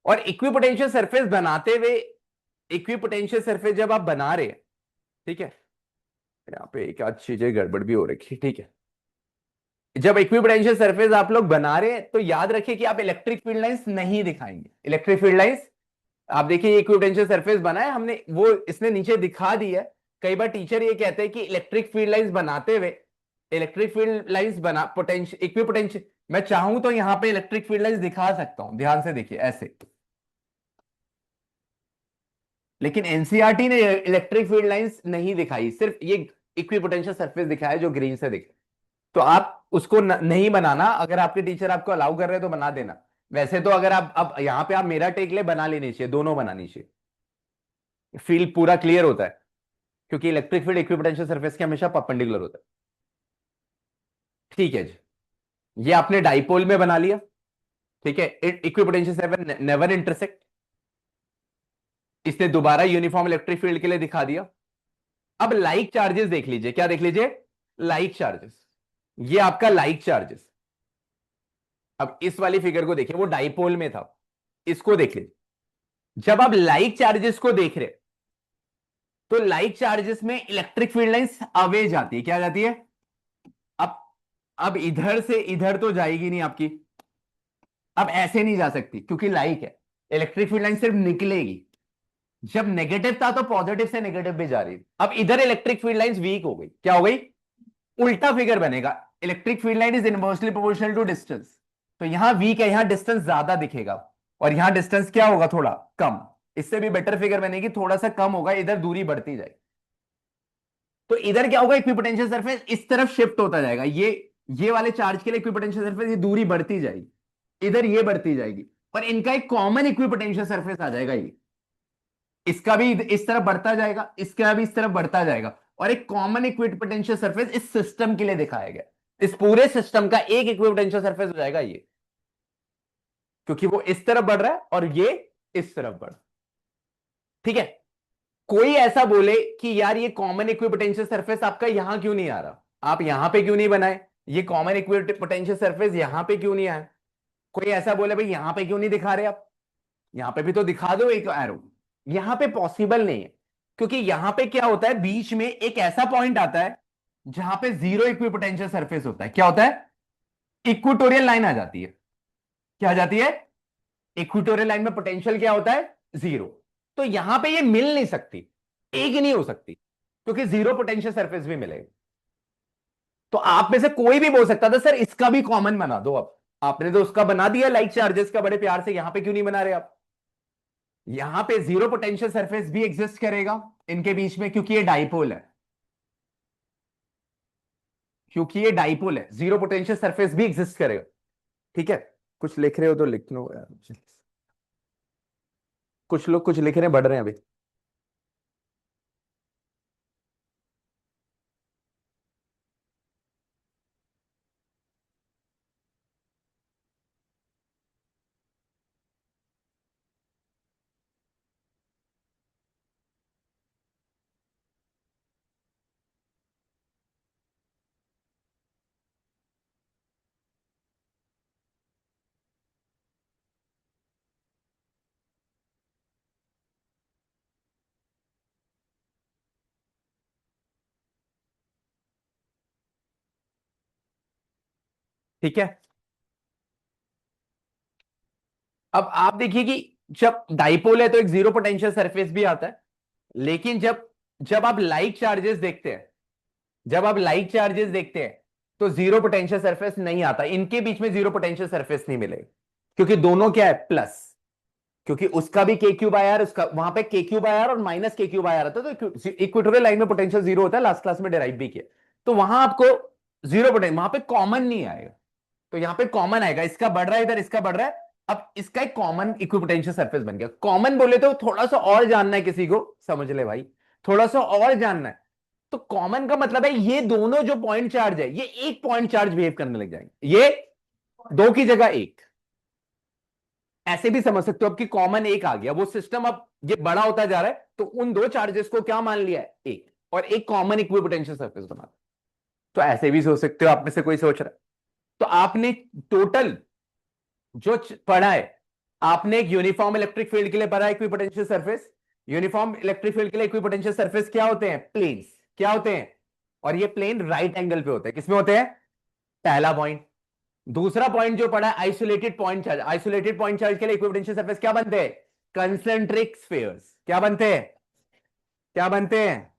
और इक्विपोटेंशियल सरफेस बनाते हुए, इक्विपोटेंशियल सरफेस जब आप बना रहे हैं, ठीक है, यहाँ पे एक आध चीजें गड़बड़ भी हो रखी है, ठीक है। जब इक्विपोटेंशियल सरफेस आप लोग बना रहे हैं, तो याद रखिए कि आप इलेक्ट्रिक फील्ड लाइंस नहीं दिखाएंगे। इलेक्ट्रिक फील्ड लाइंस, आप देखिए इक्विपोटेंशियल सरफेस बना है हमने, वो इसने नीचे दिखा दी है। कई बार टीचर ये कहते हैं कि इलेक्ट्रिक फील्ड लाइंस बनाते हुए, इलेक्ट्रिक फील्ड लाइंस बना पोटेंशियल इक्विपोटेंशियल, मैं चाहूं तो यहां पे इलेक्ट्रिक फील्ड लाइंस दिखा सकता हूं, ध्यान से देखिए ऐसे। लेकिन एनसीईआरटी ने इलेक्ट्रिक फील्ड लाइंस नहीं दिखाई, सिर्फ ये इक्विपोटेंशियल सरफेस दिखाया जो ग्रीन से दिखे। तो आप उसको नहीं बनाना, अगर आपके टीचर आपको अलाउ कर रहे हैं तो बना देना। वैसे तो अगर आप अब यहां पे आप मेरा टेक ले, बना लेनी चाहिए, दोनों बनानी चाहिए, फील्ड पूरा क्लियर होता है। क्योंकि इलेक्ट्रिक फील्ड इक्विपोटेंशियल सरफेस के हमेशा परपेंडिकुलर होता है। ठीक है जी, ये आपने डाइपोल में बना लिया। ठीक है, इक्विपोटेंशियल सरफेस नेवर इंटरसेक्ट। इसने दोबारा यूनिफॉर्म इलेक्ट्रिक फील्ड के लिए दिखा दिया। अब लाइक चार्जेस देख लीजिए, क्या देख लीजिए, लाइक चार्जेस। ये आपका लाइक चार्जेस। अब इस वाली फिगर को देखिए, वो डाइपोल में था, इसको देख लीजिए। जब आप लाइक चार्जेस को देख रहे, तो लाइक चार्जेस में इलेक्ट्रिक फील्ड लाइंस अवे जाती है, क्या जाती है? अब अब इधर से इधर तो जाएगी नहीं आपकी, अब ऐसे नहीं जा सकती क्योंकि लाइक है, इलेक्ट्रिक फील्ड लाइन सिर्फ निकलेगी। जब नेगेटिव था तो पॉजिटिव से नेगेटिव भी जा रही थी, अब इधर इलेक्ट्रिक फील्ड लाइंस वीक हो गई, क्या हो गई? उल्टा फिगर बनेगा। Electric field line is inversely proportional to distance, तो यहां वीक है, यहां डिस्टेंस ज्यादा दिखेगा, और यहां डिस्टेंस क्या होगा? थोड़ा कम। इससे भी बेटर फिगर बनेगी, थोड़ा सा कम होगा, इधर दूरी बढ़ती जाएगी। तो इधर क्या होगा? इक्विपोटेंशियल सरफेस इस तरफ शिफ्ट होता जाएगा, ये वाले चार्ज के लिए इक्विपोटेंशियल सरफेस, ये दूरी बढ़ती जाएगी, इधर ये बढ़ती जाएगी, पर इनका एक कॉमन इक्विपोटेंशियल सरफेस आ जाएगा। ये इसका भी इस तरफ बढ़ता जाएगा, इसका भी इस तरफ बढ़ता जाएगा, और एक कॉमन इक्विपोटेंशियल सरफेस इस सिस्टम के लिए दिखाया गया। इस पूरे सिस्टम का एक इक्विपोटेंशियल सरफेस हो जाएगा ये, क्योंकि वो इस तरफ बढ़ रहा है और ये इस तरफ बढ़ रहा है। ठीक है? कोई ऐसा बोले कि यार ये कॉमन इक्विपोटेंशियल सरफेस आपका यहां क्यों नहीं आ रहा, आप यहां पे क्यों नहीं बनाए, ये कॉमन इक्विपोटेंशियल सरफेस यहां पे क्यों नहीं आया? कोई ऐसा बोले भाई यहां पे क्यों नहीं दिखा रहे आप, यहां पे भी तो दिखा दो एक एरो। यहां पे पॉसिबल नहीं है, क्योंकि यहां पे क्या होता है, बीच में एक ऐसा पॉइंट आता है जहां पे जीरो इक्विपोटेंशियल सरफेस होता है। क्या होता है? इक्वेटोरियल लाइन आ जाती है। क्या आ जाती है? इक्वेटोरियल लाइन में पोटेंशियल क्या होता है? जीरो। तो यहां पे ये मिल नहीं सकती, एक ही नहीं हो सकती, क्योंकि जीरो पोटेंशियल सरफेस भी मिलेगा। तो आप में से कोई भी बोल सकता था सर इसका भी कॉमन बना दो। अब आपने तो उसका बना दिया लाइक चार्जेस का बड़े प्यार से, यहां पे क्यों नहीं बना रहे आप? यहां पे जीरो पोटेंशियल सरफेस भी एग्जिस्ट करेगा इनके बीच में, क्योंकि ये डाइपोल है, क्योंकि ये डाइपोल है, जीरो पोटेंशियल सरफेस भी एग्जिस्ट करेगा। ठीक है? कुछ लिख रहे हो तो लिख लो यार, कुछ लोग कुछ लिख रहे हैं, बढ़ रहे हैं अभी। ठीक है? अब आप देखिए कि जब डाइपोल है तो एक जीरो पोटेंशियल सरफेस भी आता है, लेकिन जब जब आप लाइक चार्जेस देखते हैं, जब आप लाइक चार्जेस देखते हैं तो जीरो पोटेंशियल सरफेस नहीं आता, इनके बीच में जीरो पोटेंशियल सरफेस नहीं मिलेगा, क्योंकि दोनों क्या है? प्लस। क्योंकि उसका भी के क्यूब आई आर, उसका वहां पे के क्यूब आई आर और माइनस के क्यूब आई आर आता है, तो इक्वेटोरियल लाइन में पोटेंशियल जीरो होता है, लास्ट क्लास में डेराइव भी किया। तो वहां आपको जीरो पोटेंशियल, वहां पे कॉमन नहीं आएगा, तो यहां पे कॉमन आएगा, इसका बढ़ रहा है इधर, इसका बढ़ रहा है। अब इसका एक कॉमन इक्विपोटेंशियल सरफेस बन गया। कॉमन बोले तो थोड़ा सा और जानना है किसी को, समझ ले भाई, थोड़ा सा और जानना है। तो कॉमन का मतलब है ये दोनों जो पॉइंट चार्ज है, ये एक पॉइंट चार्ज बिहेव करने लग जाएंगे, ये दो की जगह एक। ऐसे भी समझ सकते हो अब कि कॉमन एक आ गया, वो सिस्टम अब ये बड़ा होता जा रहा है, तो उन दो चार्जेस को क्या मान लिया है? एक, और एक कॉमन इक्विपोटेंशियल सरफेस बना। तो ऐसे भी सोच सकते हो, आप में से कोई सोच रहा है। तो आपने टोटल जो पढ़ा है, आपने एक यूनिफॉर्म इलेक्ट्रिक फील्ड के लिए पढ़ा है equipotential surface. Uniform electric field के लिए इक्विपोटेंशियल सरफेस क्या होते हैं? प्लेन्स। क्या होते हैं? और ये प्लेन राइट एंगल पे होते हैं। किसमें होते हैं? पहला पॉइंट। दूसरा पॉइंट जो पढ़ा है isolated point charge, isolated point charge के लिए इक्विपोटेंशियल सरफेस क्या बनते हैं? Concentric spheres. क्या बनते हैं? क्या बनते हैं?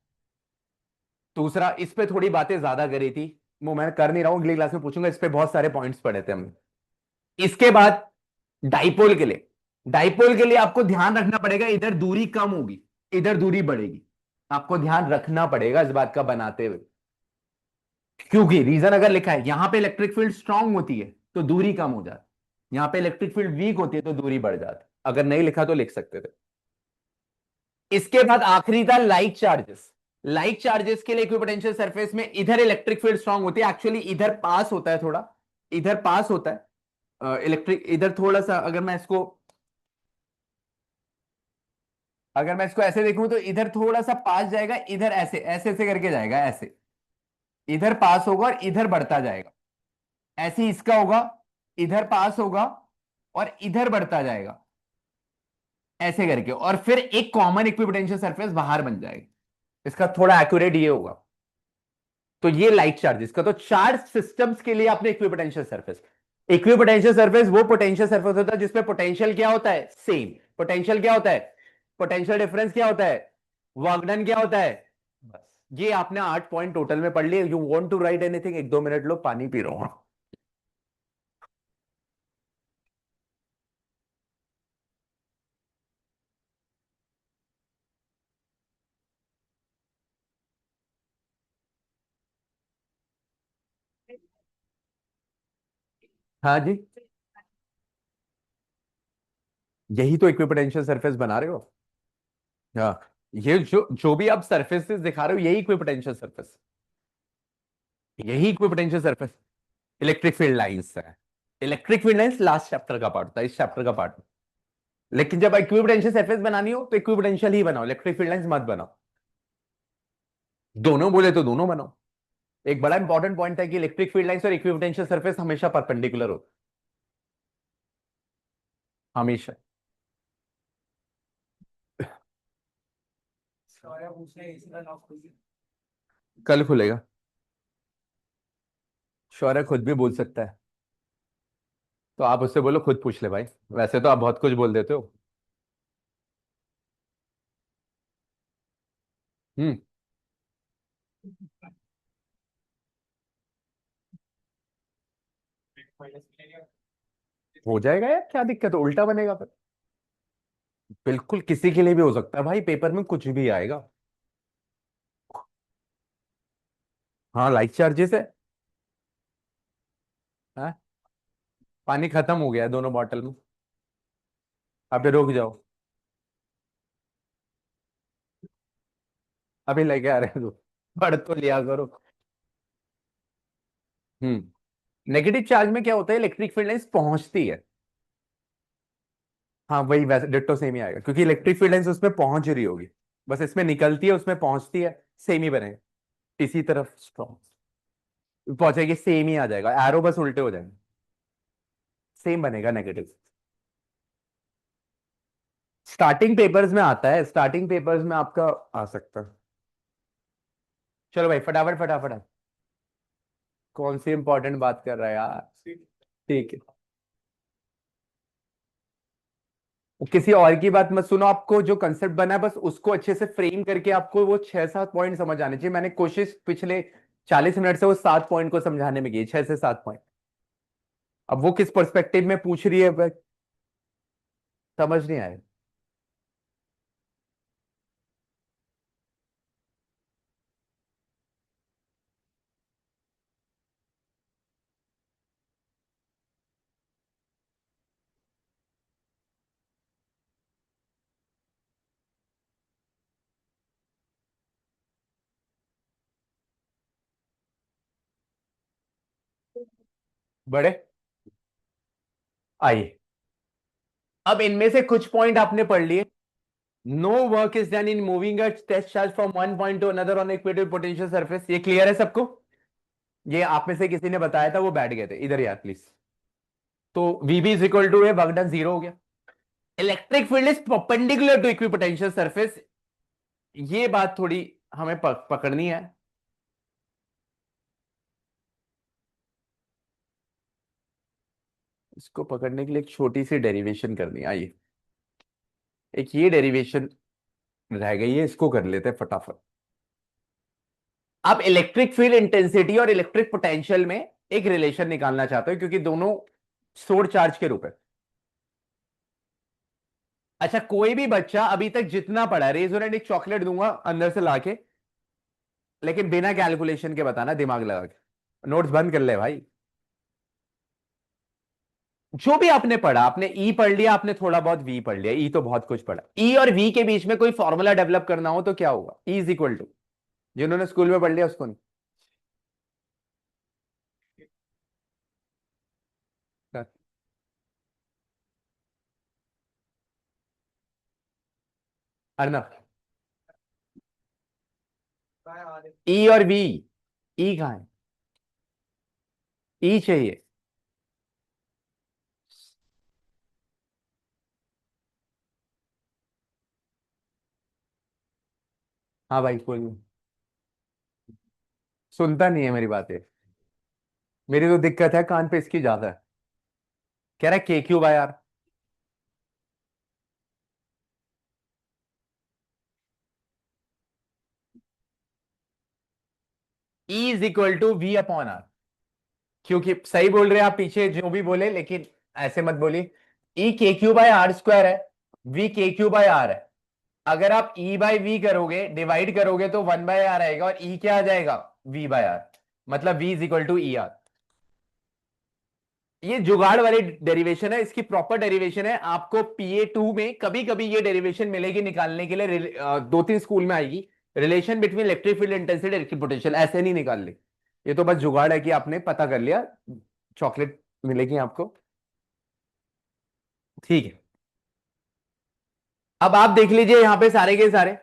दूसरा, इस पे थोड़ी बातें ज्यादा करी थी, वो मैं कर नहीं रहा हूं, अगली क्लास में पूछूंगा, इस पे बहुत सारे पॉइंट्स पढ़े थे हमने। इसके बाद डाइपोल के लिए, डाइपोल के लिए आपको ध्यान रखना पड़ेगा, इधर दूरी कम होगी, इधर दूरी बढ़ेगी, आपको ध्यान रखना पड़ेगा इस बात का बनाते हुए। क्योंकि रीजन अगर लिखा है यहां पे इलेक्ट्रिक फील्ड स्ट्रांग होती है तो दूरी कम हो जाती है, यहां पे इलेक्ट्रिक फील्ड वीक होती है तो दूरी बढ़ जाती है। अगर नहीं लिखा तो लिख सकते थे। इसके बाद आखिरी था लाइक चार्जेस। लाइक चार्जेस के लिए इक्विपोटेंशियल सरफेस में इधर इलेक्ट्रिक फील्ड स्ट्रांग होती है, एक्चुअली इधर पास होता है थोड़ा, इधर पास होता है इलेक्ट्रिक, इधर थोड़ा सा, अगर मैं इसको अगर मैं इसको ऐसे देखूं तो इधर थोड़ा सा पास जाएगा, इधर ऐसे ऐसे ऐसे करके जाएगा, ऐसे इधर पास होगा और इधर बढ़ता जाएगा। ऐसे ही इसका होगा, इधर पास होगा और इधर बढ़ता जाएगा ऐसे करके, और फिर एक कॉमन इक्विपोटेंशियल सरफेस बाहर बन जाएगा। इसका थोड़ा एक्यूरेट ये होगा। तो ये लाइट चार्जेस का, तो चार्ज सिस्टम्स के लिए आपने इक्विपोटेंशियल सरफेस, इक्विपोटेंशियल सरफेस वो पोटेंशियल सरफेस होता है जिसमें पोटेंशियल क्या होता है, सेम। पोटेंशियल क्या होता है, पोटेंशियल डिफरेंस क्या होता है, वर्क डन क्या होता है। बस ये आपने 8 पॉइंट टोटल में पढ़ लिए। You want to write anything? 1-2 minute लो, पानी पी रहा हूं। हाँ जी, यही तो इक्विपोटेंशियल सरफेस बना रहे हो। हाँ, ये जो जो भी आप सरफेसेस दिखा रहे हो यही इक्विपोटेंशियल सरफेस, यही equipotential surface. Electric field lines है, electric field lines last chapter का पार्ट था, इस चैप्टर का पार्ट। लेकिन जब इक्विपोटेंशियल सरफेस बनानी हो तो इक्विपोटेंशियल ही बनाओ, इलेक्ट्रिक फील्ड लाइंस मत बनाओ। दोनों बोले तो दोनों बनाओ। एक बड़ा इंपॉर्टेंट पॉइंट है कि इलेक्ट्रिक फील्ड लाइंस और इक्विपोटेंशियल सरफेस हमेशा परपेंडिकुलर हो, हमेशा। कल खुलेगा, शौर्य खुद भी बोल सकता है। तो आप उससे बोलो खुद पूछ ले भाई, वैसे तो आप बहुत कुछ बोल देते हो। हम्म। हो जाएगा यार, क्या दिक्कत है, उल्टा बनेगा फिर। बिल्कुल किसी के लिए भी हो सकता है भाई, पेपर में कुछ भी आएगा। हाँ, लाइक चार्जेस है। हाँ? पानी खत्म हो गया है दोनों बॉटल में। अभी रुक जाओ, अभी लेके आ रहे हैं तो पढ़ तो लिया करो। नेगेटिव चार्ज में क्या होता है, इलेक्ट्रिक फील्ड लाइंस पहुंचती है। हाँ वही, वैसे डिट्टो सेम ही आएगा, क्योंकि इलेक्ट्रिक फील्ड लाइंस उसमें पहुंच रही होगी। बस इसमें निकलती है, उसमें पहुंचती है, सेम ही बनेगा। इसी तरफ स्ट्रॉन्ग पहुंचेगी, सेम ही आ जाएगा, एरो बस उल्टे हो जाएंगे, सेम बनेगा नेगेटिव। स्टार्टिंग पेपर्स में आता है, स्टार्टिंग पेपर्स में आपका आ सकता है। चलो भाई, फटाफट फटाफट। कौन सी इंपॉर्टेंट बात कर रहा है यार। ठीक है, किसी और की बात मत सुनो, आपको जो कंसेप्ट बना है बस उसको अच्छे से फ्रेम करके आपको वो 6-7 पॉइंट समझ आने चाहिए। मैंने कोशिश पिछले 40 मिनट से वो 7 पॉइंट को समझाने में की, 6 से 7 पॉइंट। अब वो किस पर्सपेक्टिव में पूछ रही है समझ नहीं आया। बड़े, आइए, अब इनमें से कुछ पॉइंट आपने पढ़ लिए। No work is done in moving a test charge from one point to another on equated potential surface, ये क्लियर है सबको। ये आप में से किसी ने बताया था, वो बैठ गए थे इधर यार प्लीज। तो VB is equal to, work done zero हो गया। Electric field is perpendicular to equipotential surface, ये बात थोड़ी हमें पकड़नी है। इसको पकड़ने के लिए एक छोटी सी डेरिवेशन करनी है, आइए। एक ये डेरिवेशन रह गई है, इसको कर लेते हैं फटाफट। आप इलेक्ट्रिक फील्ड इंटेंसिटी और इलेक्ट्रिक पोटेंशियल में एक रिलेशन निकालना चाहते हो, क्योंकि दोनों सोर्स चार्ज के रूप है। अच्छा, कोई भी बच्चा अभी तक जितना पढ़ा, रेजोनेंट एक चॉकलेट दूंगा अंदर से लाके, लेकिन बिना कैलकुलेशन के बताना, दिमाग लगा के। नोट्स बंद कर ले भाई। जो भी आपने पढ़ा, आपने ई पढ़ लिया, आपने थोड़ा बहुत वी पढ़ लिया, ई तो बहुत कुछ पढ़ा। ई और वी के बीच में कोई फॉर्मूला डेवलप करना हो तो क्या होगा, ई इज इक्वल टू, जिन्होंने स्कूल में पढ़ लिया उसको नहीं। अर्नब, ई और वी, ई कहाँ है? ई चाहिए। हाँ भाई कोई नहीं। सुनता नहीं है मेरी बातें। मेरी तो दिक्कत है कान पे, इसकी ज्यादा है। कह रहा है k q by r. E is equal to V upon r. क्योंकि सही बोल रहे हैं आप, पीछे जो भी बोले, लेकिन ऐसे मत बोलिए। ई के क्यू बाय आर स्क्वायर है, वी के क्यू बाय आर है। अगर आप ई बाय वी करोगे, डिवाइड करोगे, तो वन बाय आर आएगा, और ई क्या आ जाएगा? V by R. मतलब V is equal to E R. ये जुगाड़ वाली डेरिवेशन है, इसकी प्रॉपर डेरिवेशन है। आपको PA2 में कभी कभी ये डेरिवेशन मिलेगी निकालने के लिए, दो तीन स्कूल में आएगी। Relation between electric field intensity electric potential, ऐसे नहीं निकाल ली। ये तो बस जुगाड़ है कि आपने पता कर लिया। चॉकलेट मिलेगी आपको। ठीक है। अब आप देख लीजिए यहां पे सारे के सारे,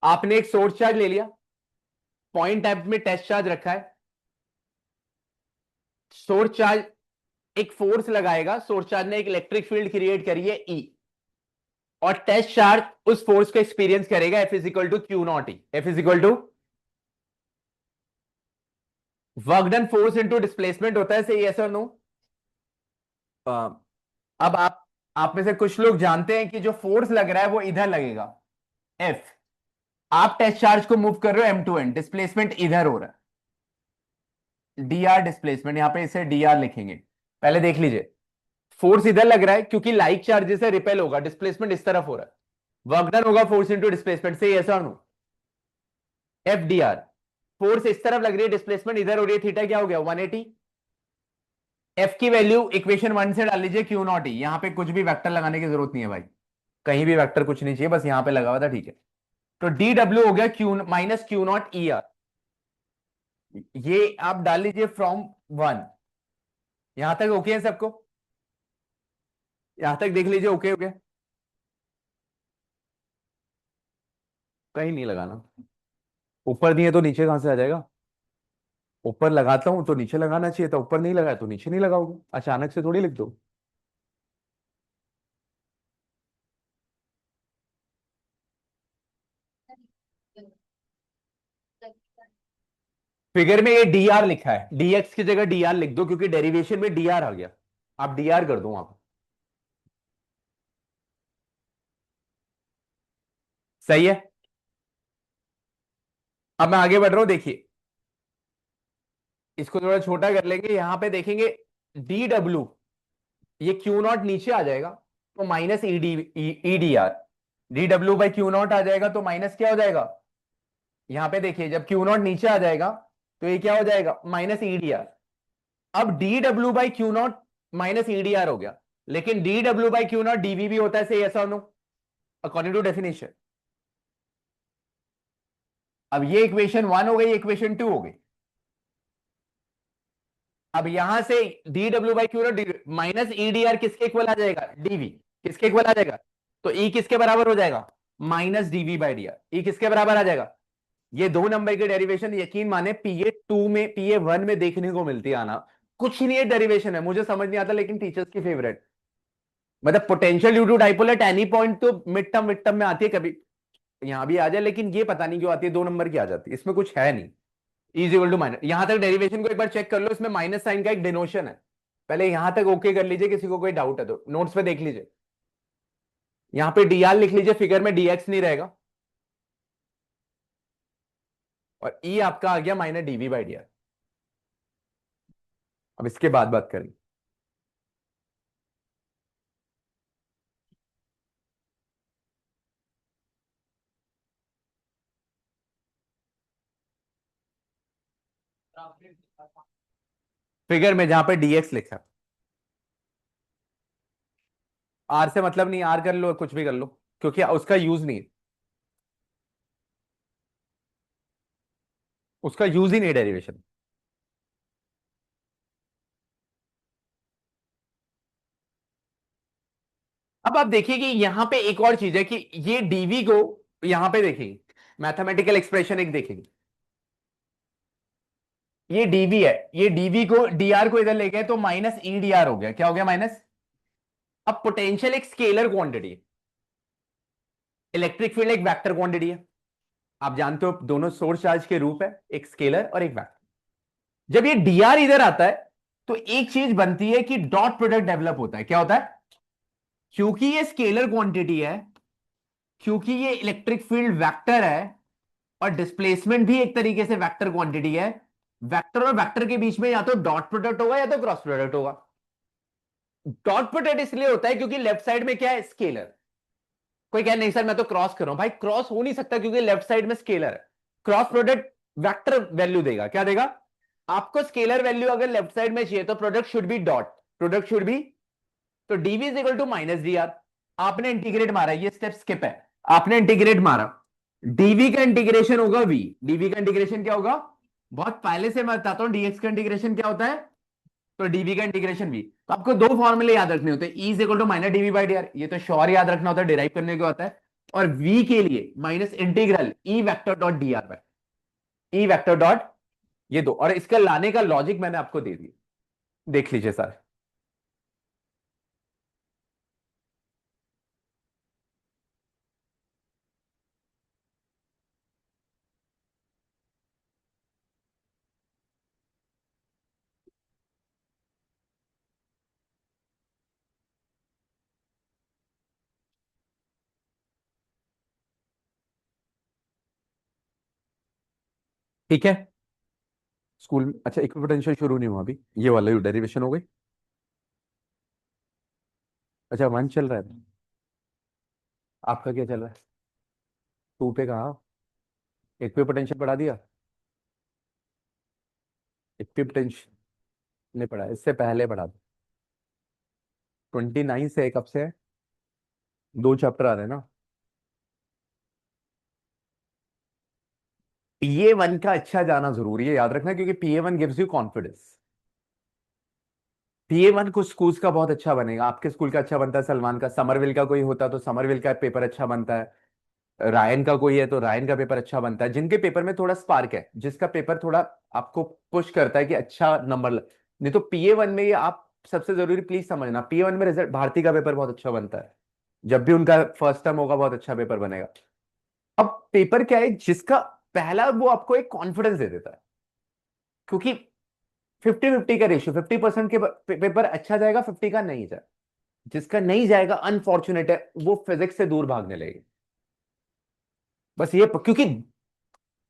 आपने एक सोर्स चार्ज ले लिया, पॉइंट टाइप में टेस्ट चार्ज रखा है। सोर्स चार्ज एक फोर्स लगाएगा, सोर्स चार्ज ने एक इलेक्ट्रिक फील्ड क्रिएट करी है ई, और टेस्ट चार्ज उस फोर्स को एक्सपीरियंस करेगा, F is equal to q naught E. F is equal to work done force into displacement होता है, सही? यस और नो? अब आप में से कुछ लोग जानते हैं कि जो फोर्स लग रहा है वो इधर लगेगा, एफ। आप टेस्ट चार्ज को मूव कर रहे हो M2N, डिस्प्लेसमेंट इधर हो रहा है, डी आर डिस्प्लेसमेंट, यहां पे इसे डी आर लिखेंगे। पहले देख लीजिए, फोर्स इधर लग रहा है क्योंकि लाइक चार्जेस से रिपेल होगा, डिस्प्लेसमेंट इस तरफ हो रहा है। वर्क डन होगा फोर्स इंटू डिस्प्लेसमेंट से, यस और no? F d r. Force इस तरफ लग रही है, डिस्प्लेसमेंट इधर हो रही है, थीटा क्या हो गया? 180। एफ की वैल्यू इक्वेशन 1 से डाल लीजिए, क्यू नॉट ई। यहां पे कुछ भी वेक्टर लगाने की जरूरत नहीं है भाई, कहीं भी वेक्टर कुछ नहीं चाहिए, बस यहां पे लगा हुआ था, ठीक है। तो डी डब्ल्यू हो गया क्यू माइनस क्यू नॉट ई आर। ये आप डाल लीजिए फ्रॉम 1। यहां तक ओके है सबको? यहां तक देख लीजिए, ओके ओके। कहीं नहीं लगाना। ऊपर दिए तो नीचे कहां से आ जाएगा? ऊपर लगाता हूं तो नीचे लगाना चाहिए था, ऊपर नहीं लगाया तो नीचे नहीं लगाओगे, अचानक से थोड़ी लिख दो। फिगर में ये डी आर लिखा है, डीएक्स की जगह डी आर लिख दो, क्योंकि डेरिवेशन में डी आर आ गया। आप डी आर कर दो वहां पर। सही है। अब मैं आगे बढ़ रहा हूं, देखिए। इसको थोड़ा छोटा कर लेंगे, यहां पे देखेंगे डी डब्ल्यू, ये क्यू नॉट नीचे आ जाएगा, तो minus E D R. D W by Q naught आ जाएगा, तो माइनस क्या हो जाएगा? यहां पे देखिए, जब क्यू नॉट नीचे आ जाएगा तो ये क्या हो जाएगा? Minus E D are. अब D W by Q naught minus E D R हो गया, लेकिन D W by Q naught DV भी होता है, से यस और नो? According to definition. अब ये इक्वेशन 1 हो गई, इक्वेशन 2 हो गई। अब यहां से D W by Q naught minus E D are किसके इक्वल आ जाएगा? डीवी। किसके इक्वल आ जाएगा? तो ई किसके बराबर हो जाएगा? Minus DV by D R. E किसके बराबर आ जाएगा? ये दो नंबर की डेरिवेशन यकीन माने PA2 में, PA1 में देखने को मिलती है आना। कुछ नहीं है, डेरिवेशन है, मुझे समझ नहीं आता, लेकिन टीचर्स की फेवरेट। मतलब potential due to dipole at any point तो मिड टर्म में आती है कभी, यहां भी आ जाए, लेकिन ये पता नहीं क्यों आती है, दो नंबर की आ जाती है, इसमें कुछ है नहीं। इज इक्वल टू माइनस, यहां तक डेरिवेशन को एक बार चेक कर लो, इसमें माइनस साइन का एक डिनोशन है। पहले यहां तक ओके कर लीजिए, किसी को कोई डाउट है तो नोट्स पे देख लीजिए। यहां पे डी आर लिख लीजिए, फिगर में डीएक्स नहीं रहेगा, और ई आपका आ गया minus DV by D R. अब इसके बाद बात करें। फिगर में जहां पे डीएक्स लिखा है, आर से मतलब नहीं, आर कर लो कुछ भी कर लो, क्योंकि उसका यूज नहीं है, उसका यूज ही नहीं डेरिवेशन। अब आप देखिए कि यहां पे एक और चीज है कि ये डीवी को यहां पे देखेंगे, मैथमेटिकल एक्सप्रेशन एक देखेंगे, ये डीवी है, ये डीवी को डीआर को इधर ले गए तो माइनस ई डीआर हो गया, क्या हो गया माइनस। अब पोटेंशियल एक स्केलर क्वांटिटी है, इलेक्ट्रिक फील्ड एक वेक्टर क्वांटिटी है, आप जानते हो दोनों सोर्स चार्ज के रूप है, एक स्केलर और एक वेक्टर। जब ये डीआर इधर आता है तो एक चीज बनती है कि डॉट प्रोडक्ट डेवलप होता है, क्या होता है, क्योंकि ये स्केलर क्वांटिटी है, क्योंकि ये इलेक्ट्रिक फील्ड वेक्टर है, और डिस्प्लेसमेंट भी एक तरीके से वेक्टर क्वांटिटी है, वेक्टर और वेक्टर के बीच में या तो डॉट प्रोडक्ट होगा या तो क्रॉस प्रोडक्ट होगा। डॉट प्रोडक्ट इसलिए होता है क्योंकि लेफ्ट साइड में क्या है, स्केलर। कोई कहे नहीं सर मैं तो क्रॉस कर रहा हूं, भाई क्रॉस हो नहीं सकता क्योंकि लेफ्ट साइड में स्केलर है। क्रॉस प्रोडक्ट वेक्टर वैल्यू देगा, क्या देगा, आपको स्केलर वैल्यू अगर लेफ्ट साइड में चाहिए तो product should be dot, product should be, तो DV is equal to minus D R. आपने इंटीग्रेट मारा, ये स्टेप स्किप है, आपने इंटीग्रेट मारा, डीवी का इंटीग्रेशन होगा वी, डीवी का इंटीग्रेशन क्या होगा, बहुत पहले से मैं बताता हूं डीएक्स का इंटीग्रेशन क्या होता है, तो डीवी का इंटीग्रेशन वी। तो आपको दो फॉर्मूले याद रखने होते हैं, E is equal to minus DV by D r, ये तो श्योर याद रखना होता है, डिराइव करने को होता है, और वी के लिए minus integral E vector dot D R by E vector dot, ये दो, और इसका लाने का लॉजिक मैंने आपको दे दिया, देख लीजिए सर। ठीक है, स्कूल में अच्छा इक्विपोटेंशियल शुरू नहीं हुआ अभी, ये वाला डेरिवेशन हो गई। अच्छा वन चल रहा है, आपका क्या चल रहा है, टू पे कहा, इक्विपोटेंशियल बढ़ा दिया, इक्विपोटेंशियल ने पढ़ा, इससे पहले पढ़ा दो, 29 से कब से है, दो चैप्टर आ रहे हैं ना। पीए वन का अच्छा जाना जरूरी है, याद रखना, क्योंकि PA one gives you confidence. PA one कुछ स्कूल्स का बहुत अच्छा बनेगा, आपके स्कूल का अच्छा बनता है, सलमान का, समरविल का कोई होता तो समरविल का पेपर अच्छा बनता है, रायन का कोई है तो रायन का पेपर अच्छा बनता है, जिनके पेपर में थोड़ा स्पार्क है, जिसका पेपर थोड़ा आपको पुश करता है कि अच्छा नंबर नहीं तो पीए वन में ये आप सबसे जरूरी प्लीज समझना, पीए वन में रिजल्ट, भारती का पेपर बहुत अच्छा बनता है, जब भी उनका फर्स्ट टर्म होगा बहुत अच्छा पेपर बनेगा। अब पेपर क्या है जिसका पहला वो आपको एक कॉन्फिडेंस दे देता है, क्योंकि 50-50 का रेशियो, 50% के पेपर अच्छा जाएगा, 50 का नहीं जाएगा, जिसका नहीं जाएगा अनफॉर्चुनेट है, वो फिजिक्स से दूर भागने लगेगी। बस ये क्योंकि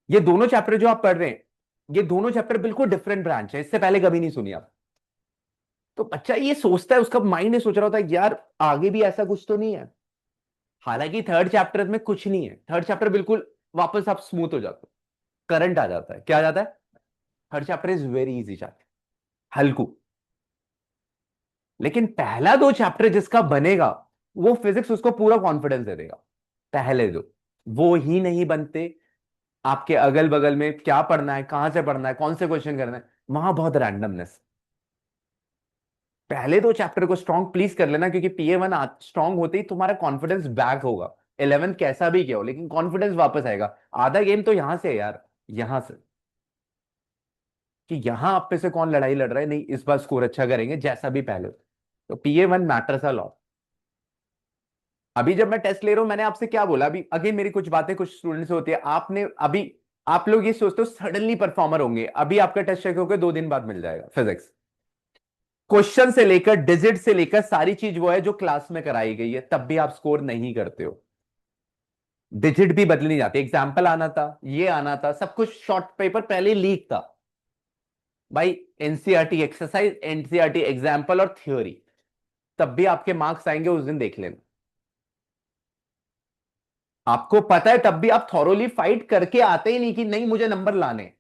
ये दोनों चैप्टर जो आप पढ़ रहे हैं, ये दोनों चैप्टर बिल्कुल डिफरेंट ब्रांच है, इससे पहले कभी नहीं सुनी आप, तो बच्चा ये सोचता है, उसका माइंड ये सोच रहा होता है यार आगे भी ऐसा कुछ तो नहीं है, हालांकि थर्ड चैप्टर में कुछ नहीं है, थर्ड चैप्टर बिल्कुल वापस आप स्मूथ हो जाते हो, करंट आ जाता है, क्या आ जाता है, third chapter is very easy chapter, Halku. लेकिन पहला दो चैप्टर जिसका बनेगा, वो फिजिक्स उसको पूरा कॉन्फिडेंस दे देगा, पहले दो वो ही नहीं बनते, आपके अगल बगल में क्या पढ़ना है, कहां से पढ़ना है, कौन से क्वेश्चन करना है, वहां बहुत रैंडमनेस। पहले दो चैप्टर को स्ट्रॉन्ग प्लीज कर लेना, क्योंकि पीए वन स्ट्रॉन्ग होते ही तुम्हारा कॉन्फिडेंस बैक होगा, 11th कैसा भी क्या हो लेकिन कॉन्फिडेंस वापस आएगा। आधा गेम तो यहां से है यार, यहां से, कि यहां आप पे से कौन लड़ाई लड़ रहा है, नहीं इस बार स्कोर अच्छा करेंगे जैसा भी पहले, तो पीए वन मैटर्स अ लॉट। अभी जब मैं टेस्ट ले रहा हूं, मैंने आपसे क्या बोला, अभी अगेन मेरी कुछ बातें कुछ स्टूडेंट्स से होती है, आपने अभी, आप लोग ये सोचते हो सडनली परफॉर्मर होंगे, अभी आपका टेस्ट चेक होकर 2 दिन बाद मिल जाएगा, फिजिक्स क्वेश्चन से लेकर डिजिट से लेकर सारी चीज वो है जो क्लास में कराई गई है, तब भी आप स्कोर नहीं करते हो, डिजिट भी बदलनी जाती है, एग्जाम्पल आना था, ये आना था, सब कुछ शॉर्ट पेपर पहले लीक था भाई, एनसीईआरटी एक्सरसाइज, एनसीईआरटी एग्जाम्पल और थ्योरी, तब भी आपके मार्क्स आएंगे, उस दिन देख लेना, आपको पता है तब भी आप थॉरोली फाइट करके आते ही नहीं कि नहीं मुझे नंबर लाने,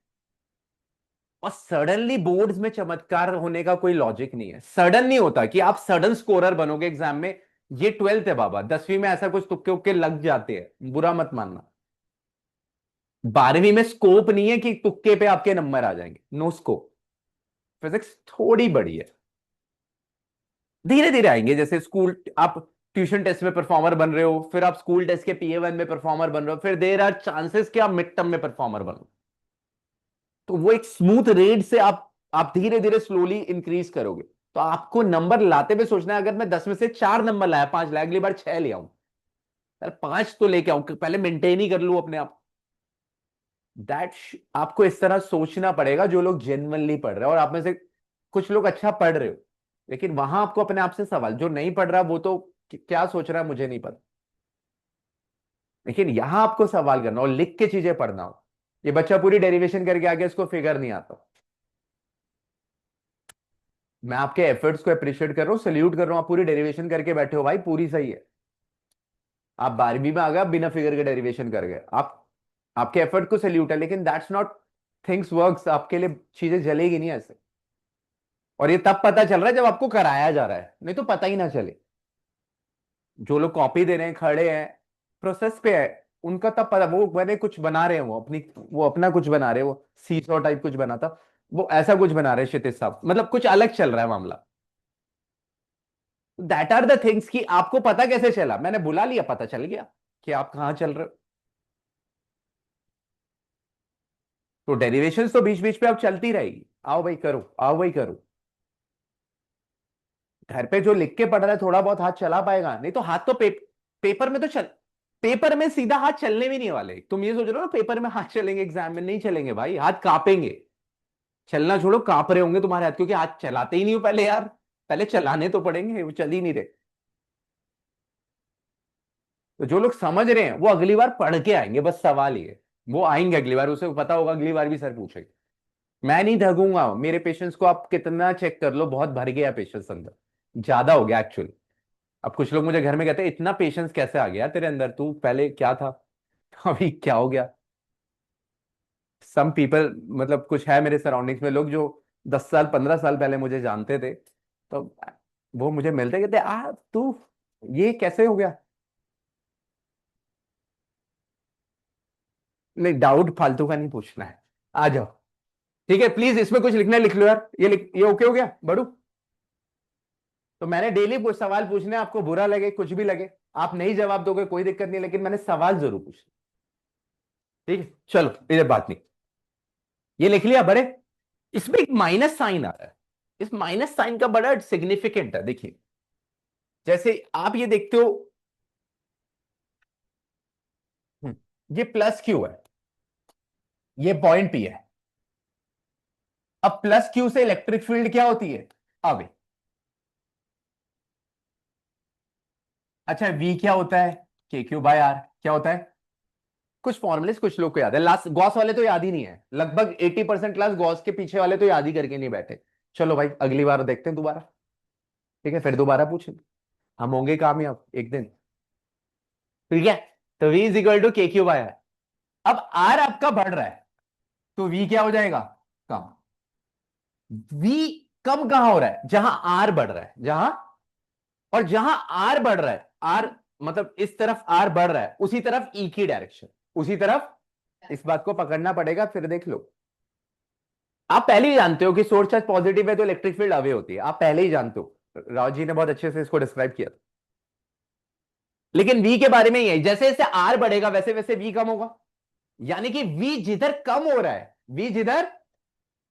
और सडनली बोर्ड्स में चमत्कार होने का कोई लॉजिक नहीं है, सडन नहीं होता कि आप सडन स्कोरर बनोगे एग्जाम में, ये 12th है बाबा, 10वीं में ऐसा कुछ तुक्के उक्के लग जाते हैं, बुरा मत मानना, 12वीं में स्कोप नहीं है कि तुक्के पे आपके नंबर आ जाएंगे, नो स्कोप, फिजिक्स थोड़ी बड़ी है, धीरे धीरे आएंगे, जैसे स्कूल आप ट्यूशन टेस्ट में परफॉर्मर बन रहे हो, फिर आप स्कूल टेस्ट के PA1 में परफॉर्मर बन रहे हो, फिर देर आर चांसेस कि आप मिड टर्म में परफॉर्मर बनो। तो वो एक स्मूथ रेट से आप धीरे धीरे स्लोली इंक्रीज करोगे। तो आपको नंबर लाते हुए सोचना है, अगर मैं 10 में से 4 नंबर लाया, 5 लाया, अगली बार 6 ले आऊं, यार 5 तो लेके आऊं, पहले मेंटेन ही कर लूं अपने आप। दैट आपको इस तरह सोचना पड़ेगा, जो लोग जेन्युइनली पढ़ रहे हैं। और आप में से कुछ लोग अच्छा पढ़ रहे हो, लेकिन वहां आपको अपने आप से सवाल, जो नहीं पढ़ रहा वो तो क्या सोच रहा है मुझे नहीं पता, लेकिन यहां आपको सवाल करना और लिख के चीजें पढ़ना हो। ये बच्चा पूरी डेरिवेशन करके आ गया, इसको फिगर नहीं आता। मैं आपके एफर्ट्स को अप्रिशिएट कर रहा हूं, सल्यूट कर रहा हूं, आप पूरी डेरिवेशन करके बैठे हो भाई, पूरी सही है। आप 12वीं में आ गए, आप बिना फिगर के डेरिवेशन कर गए, आप आपके एफर्ट को सल्यूट है, लेकिन दैट्स नॉट थिंग्स वर्क्स, आपके लिए चीजें चलेगी नहीं ऐसे। और ये तब पता चल रहा है जब आपको कराया जा रहा है, नहीं तो पता ही ना चले। जो लोग कॉपी दे रहे हैं, खड़े हैं, प्रोसेस पे है, उनका तब पता, वो मैंने कुछ बना रहे हैं, वो अपना कुछ बना रहे हैं, वो सीसॉ टाइप कुछ बना था, वो ऐसा कुछ बना रहे हैं क्षितिज साहब, मतलब कुछ अलग चल रहा है मामला। दैट आर द थिंग्स कि आपको पता कैसे चला, मैंने बुला लिया, पता चल गया कि आप कहां चल रहे हो। तो डेरिवेशंस तो बीच बीच पे अब चलती रहेगी, आओ भाई करो, आओ भाई करो। घर पे जो लिख के पढ़ रहा है थोड़ा बहुत हाथ चला पाएगा, नहीं तो हाथ तो पेपर में तो चल, पेपर में सीधा हाथ चलने भी नहीं वाले। तुम ये सोच रहे हो ना पेपर में हाथ चलेंगे, एग्जाम में नहीं चलेंगे भाई, हाथ कांपेंगे। चलना छोड़ो, कांप रहे होंगे तुम्हारे हाथ, क्योंकि हाथ चलाते ही नहीं हो पहले यार, पहले चलाने तो पड़ेंगे, वो चल ही नहीं रहे। तो जो लोग समझ रहे हैं वो अगली बार पढ़ के आएंगे, बस सवाल ये है। वो आएंगे अगली बार, उसे पता होगा अगली बार भी सर पूछेंगे। मैं नहीं थकूंगा, मेरे पेशेंस को आप कितना चेक कर लो, बहुत भर गया पेशेंस अंदर, ज्यादा हो गया एक्चुअली। अब कुछ लोग मुझे घर में कहते हैं इतना पेशेंस कैसे आ गया तेरे अंदर, तू पहले क्या था अभी क्या हो गया। सम पीपल, मतलब कुछ है मेरे सराउंडिंग्स में लोग जो 10 साल 15 साल पहले मुझे जानते थे, तो वो मुझे मिलते कहते तू ये कैसे हो गया। नहीं, डाउट फालतू का नहीं पूछना है, आ जाओ। ठीक है, प्लीज इसमें कुछ लिखना है लिख लो यार, ये ओके हो गया बड़ू। तो मैंने डेली कुछ सवाल पूछने, आपको बुरा लगे कुछ भी लगे, आप नहीं जवाब दोगे कोई दिक्कत नहीं, लेकिन मैंने सवाल जरूर पूछे। ठीक है, चलो इधर बात नहीं। ये लिख लिया बड़े, इसमें एक माइनस साइन आ रहा है, इस माइनस साइन का बड़ा सिग्निफिकेंट है, देखिए। जैसे आप ये देखते हो, ये प्लस क्यू है, ये पॉइंट पी है। अब प्लस क्यू से इलेक्ट्रिक फील्ड क्या होती है, अब अच्छा वी क्या होता है, KQ/R क्या होता है। कुछ फॉर्मुलेस कुछ लोग को याद है, लास्ट गॉस वाले तो याद ही नहीं है, लगभग 80% क्लास गॉस के पीछे वाले तो याद ही करके नहीं बैठे। चलो भाई अगली बार देखते हैं दोबारा, ठीक है, फिर दोबारा पूछेंगे, हम होंगे कामयाब एक दिन। ठीक है, तो V is equal to KQ/R। अब R आपका बढ़ रहा है, तो V क्या हो जाएगा, कम। V कम कहां हो रहा है, जहां R बढ़ रहा है, जहां, और जहां R बढ़ रहा है, R मतलब इस तरफ R बढ़ रहा है, उसी तरफ E की डायरेक्शन, उसी तरफ। इस बात को पकड़ना पड़ेगा, फिर देख लो। आप पहले ही जानते हो कि सोर्स चार्ज पॉजिटिव है तो इलेक्ट्रिक फील्ड अवे होती है, आप पहले ही जानते हो, राव जी ने बहुत अच्छे से इसको डिस्क्राइब किया था। लेकिन V के बारे में ही है, जैसे जैसे R बढ़ेगा वैसे वैसे V कम होगा। यानी कि V जिधर कम हो रहा है, V जिधर,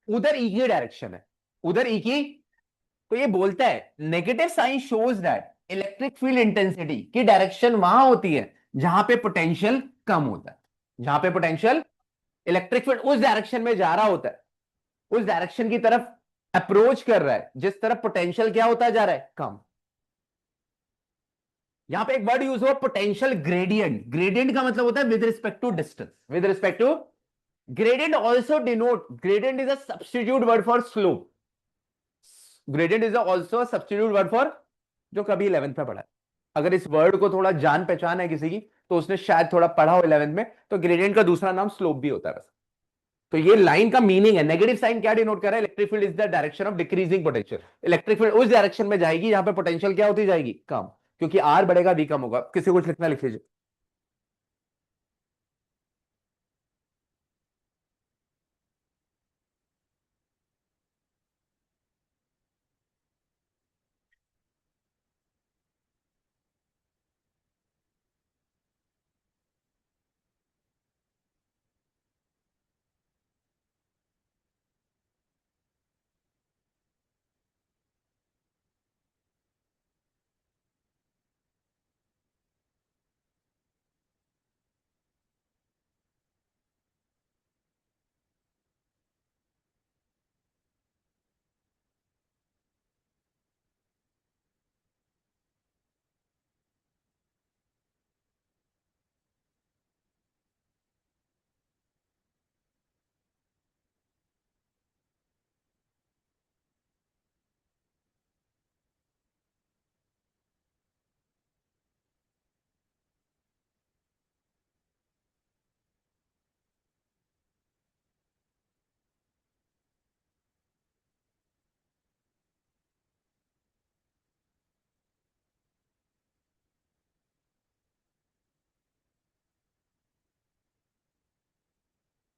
उधर E की डायरेक्शन है, उधर E की। तो ये बोलता है negative sign shows that electric field intensity की डायरेक्शन वहां होती है जहां पे पोटेंशियल कम होता है, जहां पे पोटेंशियल, इलेक्ट्रिक फील्ड उस डायरेक्शन में जा रहा होता है, उस डायरेक्शन की तरफ अप्रोच कर रहा है जिस तरफ पोटेंशियल क्या होता जा रहा है, कम। यहां पे एक वर्ड यूज हुआ पोटेंशियल ग्रेडियंट, ग्रेडियंट का मतलब होता है with respect to distance, with respect to. Gradient also denote, gradient is a substitute word for slope, gradient is also substitute word for, जो कभी 11th में पढ़ा है। अगर इस वर्ड को थोड़ा जान पहचान है किसी की, तो उसने शायद थोड़ा पढ़ा हो 11th में, तो ग्रेडियंट का दूसरा नाम स्लोप भी होता है वैसे। तो ये लाइन का मीनिंग है, नेगेटिव साइन क्या डिनोट कर रहा है, electric field is the direction of decreasing potential, electric field उस डायरेक्शन में जाएगी जहां पे पोटेंशियल क्या होती जाएगी, कम। क्योंकि आर बढ़ेगा वी कम होगा, किसी को कुछ लिखना लिख लीजिए।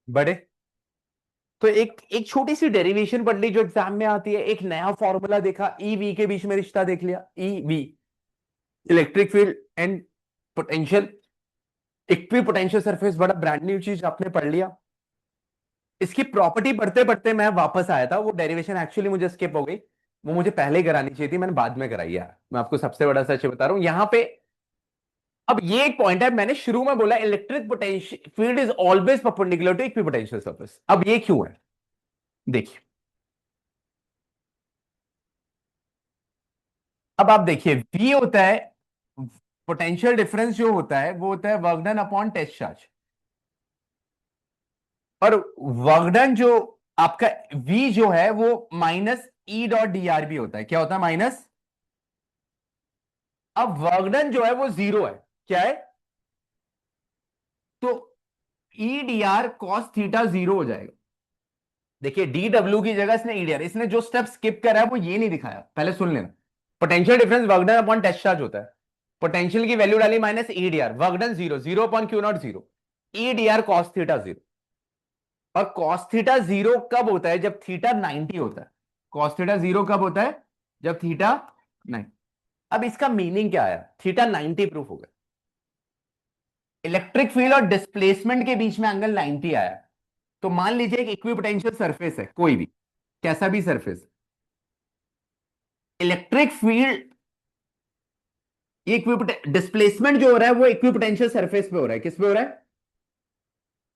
बड़े। तो एक एक छोटी सी डेरिवेशन पढ़ ली जो एग्जाम में आती है, एक नया फॉर्मूला देखा, ई वी के बीच में रिश्ता देख लिया, E V electric field and potential, equi potential surface, बड़ा ब्रांड न्यू चीज आपने पढ़ लिया। इसकी प्रॉपर्टी पढ़ते पढ़ते मैं वापस आया था, वो डेरिवेशन एक्चुअली मुझे स्किप हो गई, वो मुझे पहले करानी चाहिए थी, मैंने बाद में कराई है। मैं आपको सबसे बड़ा सच बता रहा हूं यहां पे। अब ये एक पॉइंट है, मैंने शुरू में बोला electric potential field is always perpendicular to equipotential surface. अब ये क्यों है, देखिए। अब आप देखिए, वी होता है, पोटेंशियल डिफरेंस जो होता है वो होता है work done upon test charge. और वर्क डन जो आपका वी जो है वो minus E dot D r भी होता है। क्या होता है, माइनस। अब वर्क डन जो है वो जीरो है। क्या है, तो ई D are cos theta zero हो जाएगा। देखिए डी डब्ल्यू की जगह इसने ईडीआर, इसने जो स्टेप स्किप करा है वो ये नहीं दिखाया, पहले सुन लेना। Potential difference work done upon test charge होता है, पोटेंशियल की वैल्यू डाली minus EDR, work done zero, zero upon Q not zero, EDR cos theta zero. और कॉस थीटा जीरो कब होता है, जब थीटा 90 होता है। कॉस थीटा जीरो कब होता है, जब थीटा 90। अब इसका मीनिंग क्या आया, थीटा 90 प्रूफ हो गया, इलेक्ट्रिक फील्ड और डिस्प्लेसमेंट के बीच में एंगल 90 आया। तो मान लीजिए एक इक्विपोटेंशियल सरफेस है, कोई भी कैसा भी सरफेस, इलेक्ट्रिक फील्ड, ये डिस्प्लेसमेंट जो हो रहा है वो इक्विपोटेंशियल सरफेस पे हो रहा है, किस पे हो रहा है,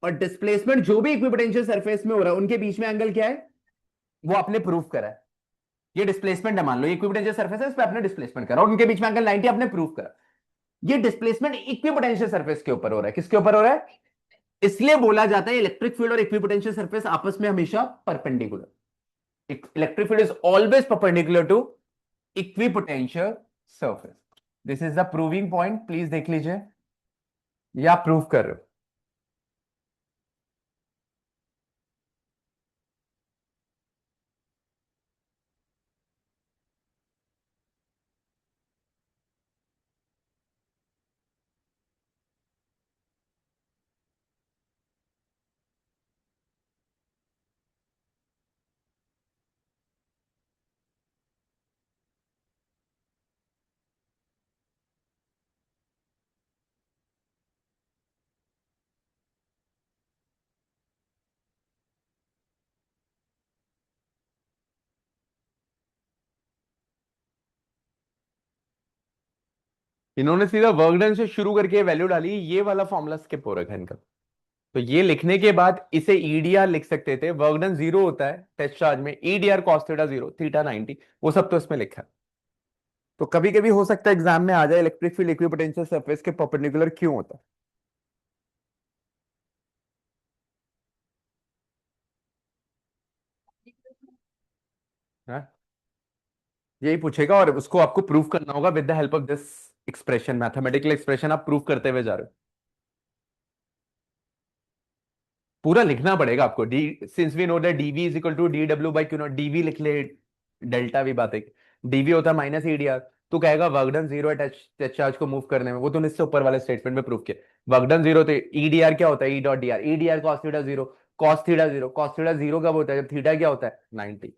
और डिस्प्लेसमेंट जो भी इक्विपोटेंशियल सरफेस में हो रहा है उनके बीच में एंगल क्या है, वो आपने प्रूफ करा है। ये डिस्प्लेसमेंट है, मान लो इक्विपोटेंशियल सरफेस है, इस पे आपने डिस्प्लेसमेंट करा और उनके बीच में एंगल 90 आपने प्रूफ करा। ये डिस्प्लेसमेंट इक्विपोटेंशियल सरफेस के ऊपर हो रहा है, किसके ऊपर हो रहा है, इसलिए बोला जाता है इलेक्ट्रिक फील्ड और इक्विपोटेंशियल सरफेस आपस में हमेशा perpendicular, electric field is always perpendicular to equipotential surface. This is the proving point, please देख लीजिए, ये आप प्रूव कर रहे हो। इन्होंने सीधा वर्क डन से शुरू करके वैल्यू डाली, ये वाला फॉर्मूला स्किप हो रखा है इनका। तो ये लिखने के बाद इसे ईडीआर लिख सकते थे, वर्क डन जीरो होता है टेस्ट चार्ज में, EDR cos theta zero, theta 90, वो सब तो इसमें लिखा है। तो कभी कभी हो सकता है एग्जाम में आ जाए इलेक्ट्रिक फील्ड इक्विपोटेंशियल सरफेस के परपेंडिकुलर क्यों होता है, हाँ? यही पूछेगा और उसको आपको प्रूफ करना होगा with the help of this expression, mathematical expression आप प्रूफ करते हुए जा रहे हो। पूरा लिखना पड़ेगा आपको, d, since we know that dv is equal to d W by Q naught, dv लिख ले, डेल्टा भी बात है, डीवी होता है माइनस ईडीआर। तो कहेगा वर्क डन जीरो है टच चार्ज को मूव करने में, वो तो इससे ऊपर वाले स्टेटमेंट में प्रूफ किया। वर्क डन जीरो, तो ईडीआर क्या होता है, E dot D R, EDR cos theta zero, cos theta zero, cos theta zero कब होता है, जब थीटा क्या होता है 90।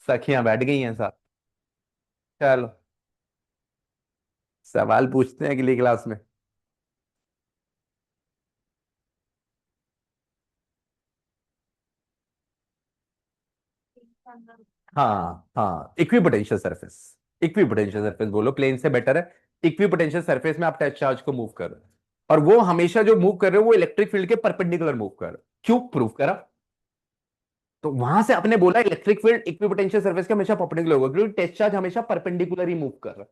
सखियां बैठ गई हैं साथ। चलो, सवाल पूछते हैं अगली क्लास में। हाँ हाँ, इक्विपोटेंशियल सरफेस, इक्विपोटेंशियल सरफेस बोलो, प्लेन से बेटर है। इक्विपोटेंशियल सरफेस में आप टच चार्ज को मूव कर रहे हो, और वो हमेशा जो मूव कर रहे हो वो इलेक्ट्रिक फील्ड के परपेंडिकुलर मूव कर रहे हो। क्यों प्रूव करा, तो वहां से आपने बोला इलेक्ट्रिक फील्ड इक्विपोटेंशियल सरफेस के हमेशा परपेंडिकुलर होगा, क्योंकि टेस्ट चार्ज हमेशा परपेंडिकुलर ही मूव कर रहा है।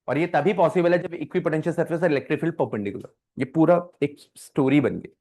और ये तभी पॉसिबल है जब इक्विपोटेंशियल सरफेस और इलेक्ट्रिक फील्ड परपेंडिकुलर। ये पूरा एक स्टोरी बन गई।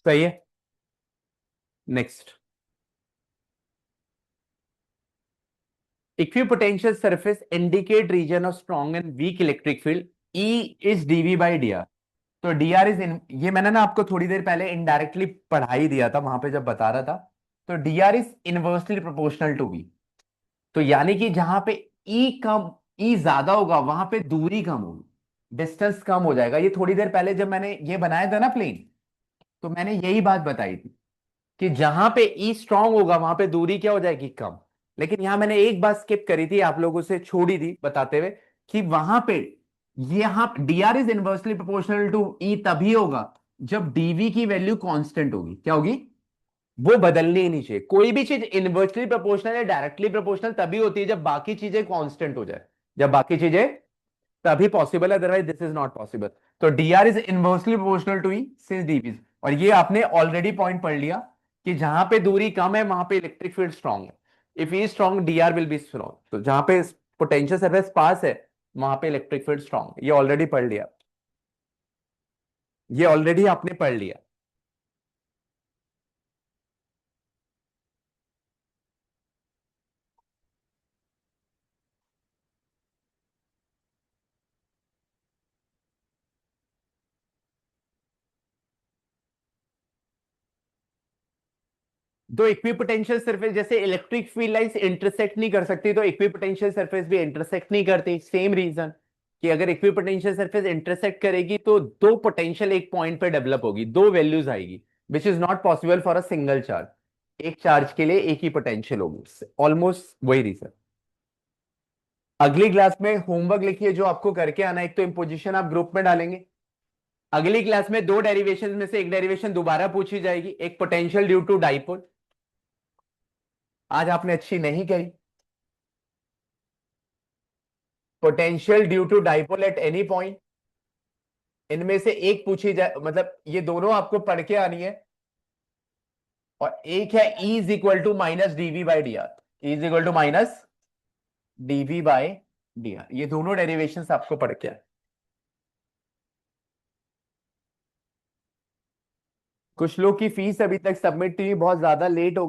सही है। Next, equipotential surface indicate region of strong and weak electric field, E is dv by D r. तो डी आर इज इन, ये मैंने ना आपको थोड़ी देर पहले इनडायरेक्टली पढ़ा ही दिया था वहां पे जब बता रहा था। तो D R is inversely proportional to V. तो यानी कि जहां पे ई कम, ई ज्यादा होगा वहां पे दूरी कम होगी, डिस्टेंस कम हो जाएगा। ये थोड़ी देर पहले जब मैंने ये बनाया था ना प्लेन, तो मैंने यही बात बताई थी कि जहां पे ई स्ट्रांग होगा वहां पे दूरी क्या हो जाएगी, कम। लेकिन यहां मैंने एक बात स्किप करी थी, आप लोगों से छोड़ी थी बताते हुए कि वहां पे, यहां D are is inversely proportional to E तभी होगा जब डीवी की वैल्यू कांस्टेंट होगी। क्या होगी? वो बदलनी ही नहीं चाहिए। कोई भी चीज इनवर्सली प्रोपोर्शनल या डायरेक्टली प्रोपोर्शनल तभी होती है जब बाकी चीजें कांस्टेंट हो जाए, जब बाकी चीजें, तभी पॉसिबल है, otherwise this is not possible. तो D R is inversely proportional to E since DV. और ये आपने ऑलरेडी पॉइंट पढ़ लिया कि जहां पे दूरी कम है वहां पे इलेक्ट्रिक फील्ड स्ट्रांग है। If E strong D R will be strong. तो जहां पे पोटेंशियल सरफेस पास है वहां पे इलेक्ट्रिक फील्ड स्ट्रांग, ये ऑलरेडी पढ़ लिया, ये ऑलरेडी आपने पढ़ लिया। तो इक्विपोटेंशियल सरफेस, जैसे इलेक्ट्रिक फील्ड लाइंस इंटरसेक्ट नहीं कर सकती, तो इक्विपोटेंशियल सरफेस भी इंटरसेक्ट नहीं करती। सेम रीजन कि अगर इक्विपोटेंशियल सरफेस इंटरसेक्ट करेगी तो दो पोटेंशियल एक पॉइंट पे डेवलप होगी, दो वैल्यूज आएगी, which is not possible for a single charge. एक चार्ज के लिए एक ही पोटेंशियल होगी, ऑलमोस्ट वही रीजन। अगली क्लास में होमवर्क लिखिए जो आपको करके आना। एक तो इंपोजिशन आप ग्रुप में डालेंगे। अगली क्लास में दो डेरिवेशन में से एक डेरिवेशन दोबारा पूछी जाएगी, एक पोटेंशियल ड्यू टू डाइपोल। आज आपने अच्छी नहीं करी। Potential due to dipole at any point, इनमें से एक पूछी जाए, मतलब ये दोनों आपको पढ़ के आनी है। और एक है E is equal to minus DV by D R, is equal to minus DV by D r, ये दोनों डेरिवेशंस आपको पढ़ के आए। कुछ लोग की फीस अभी तक सबमिट नहीं हुई, बहुत ज्यादा लेट हो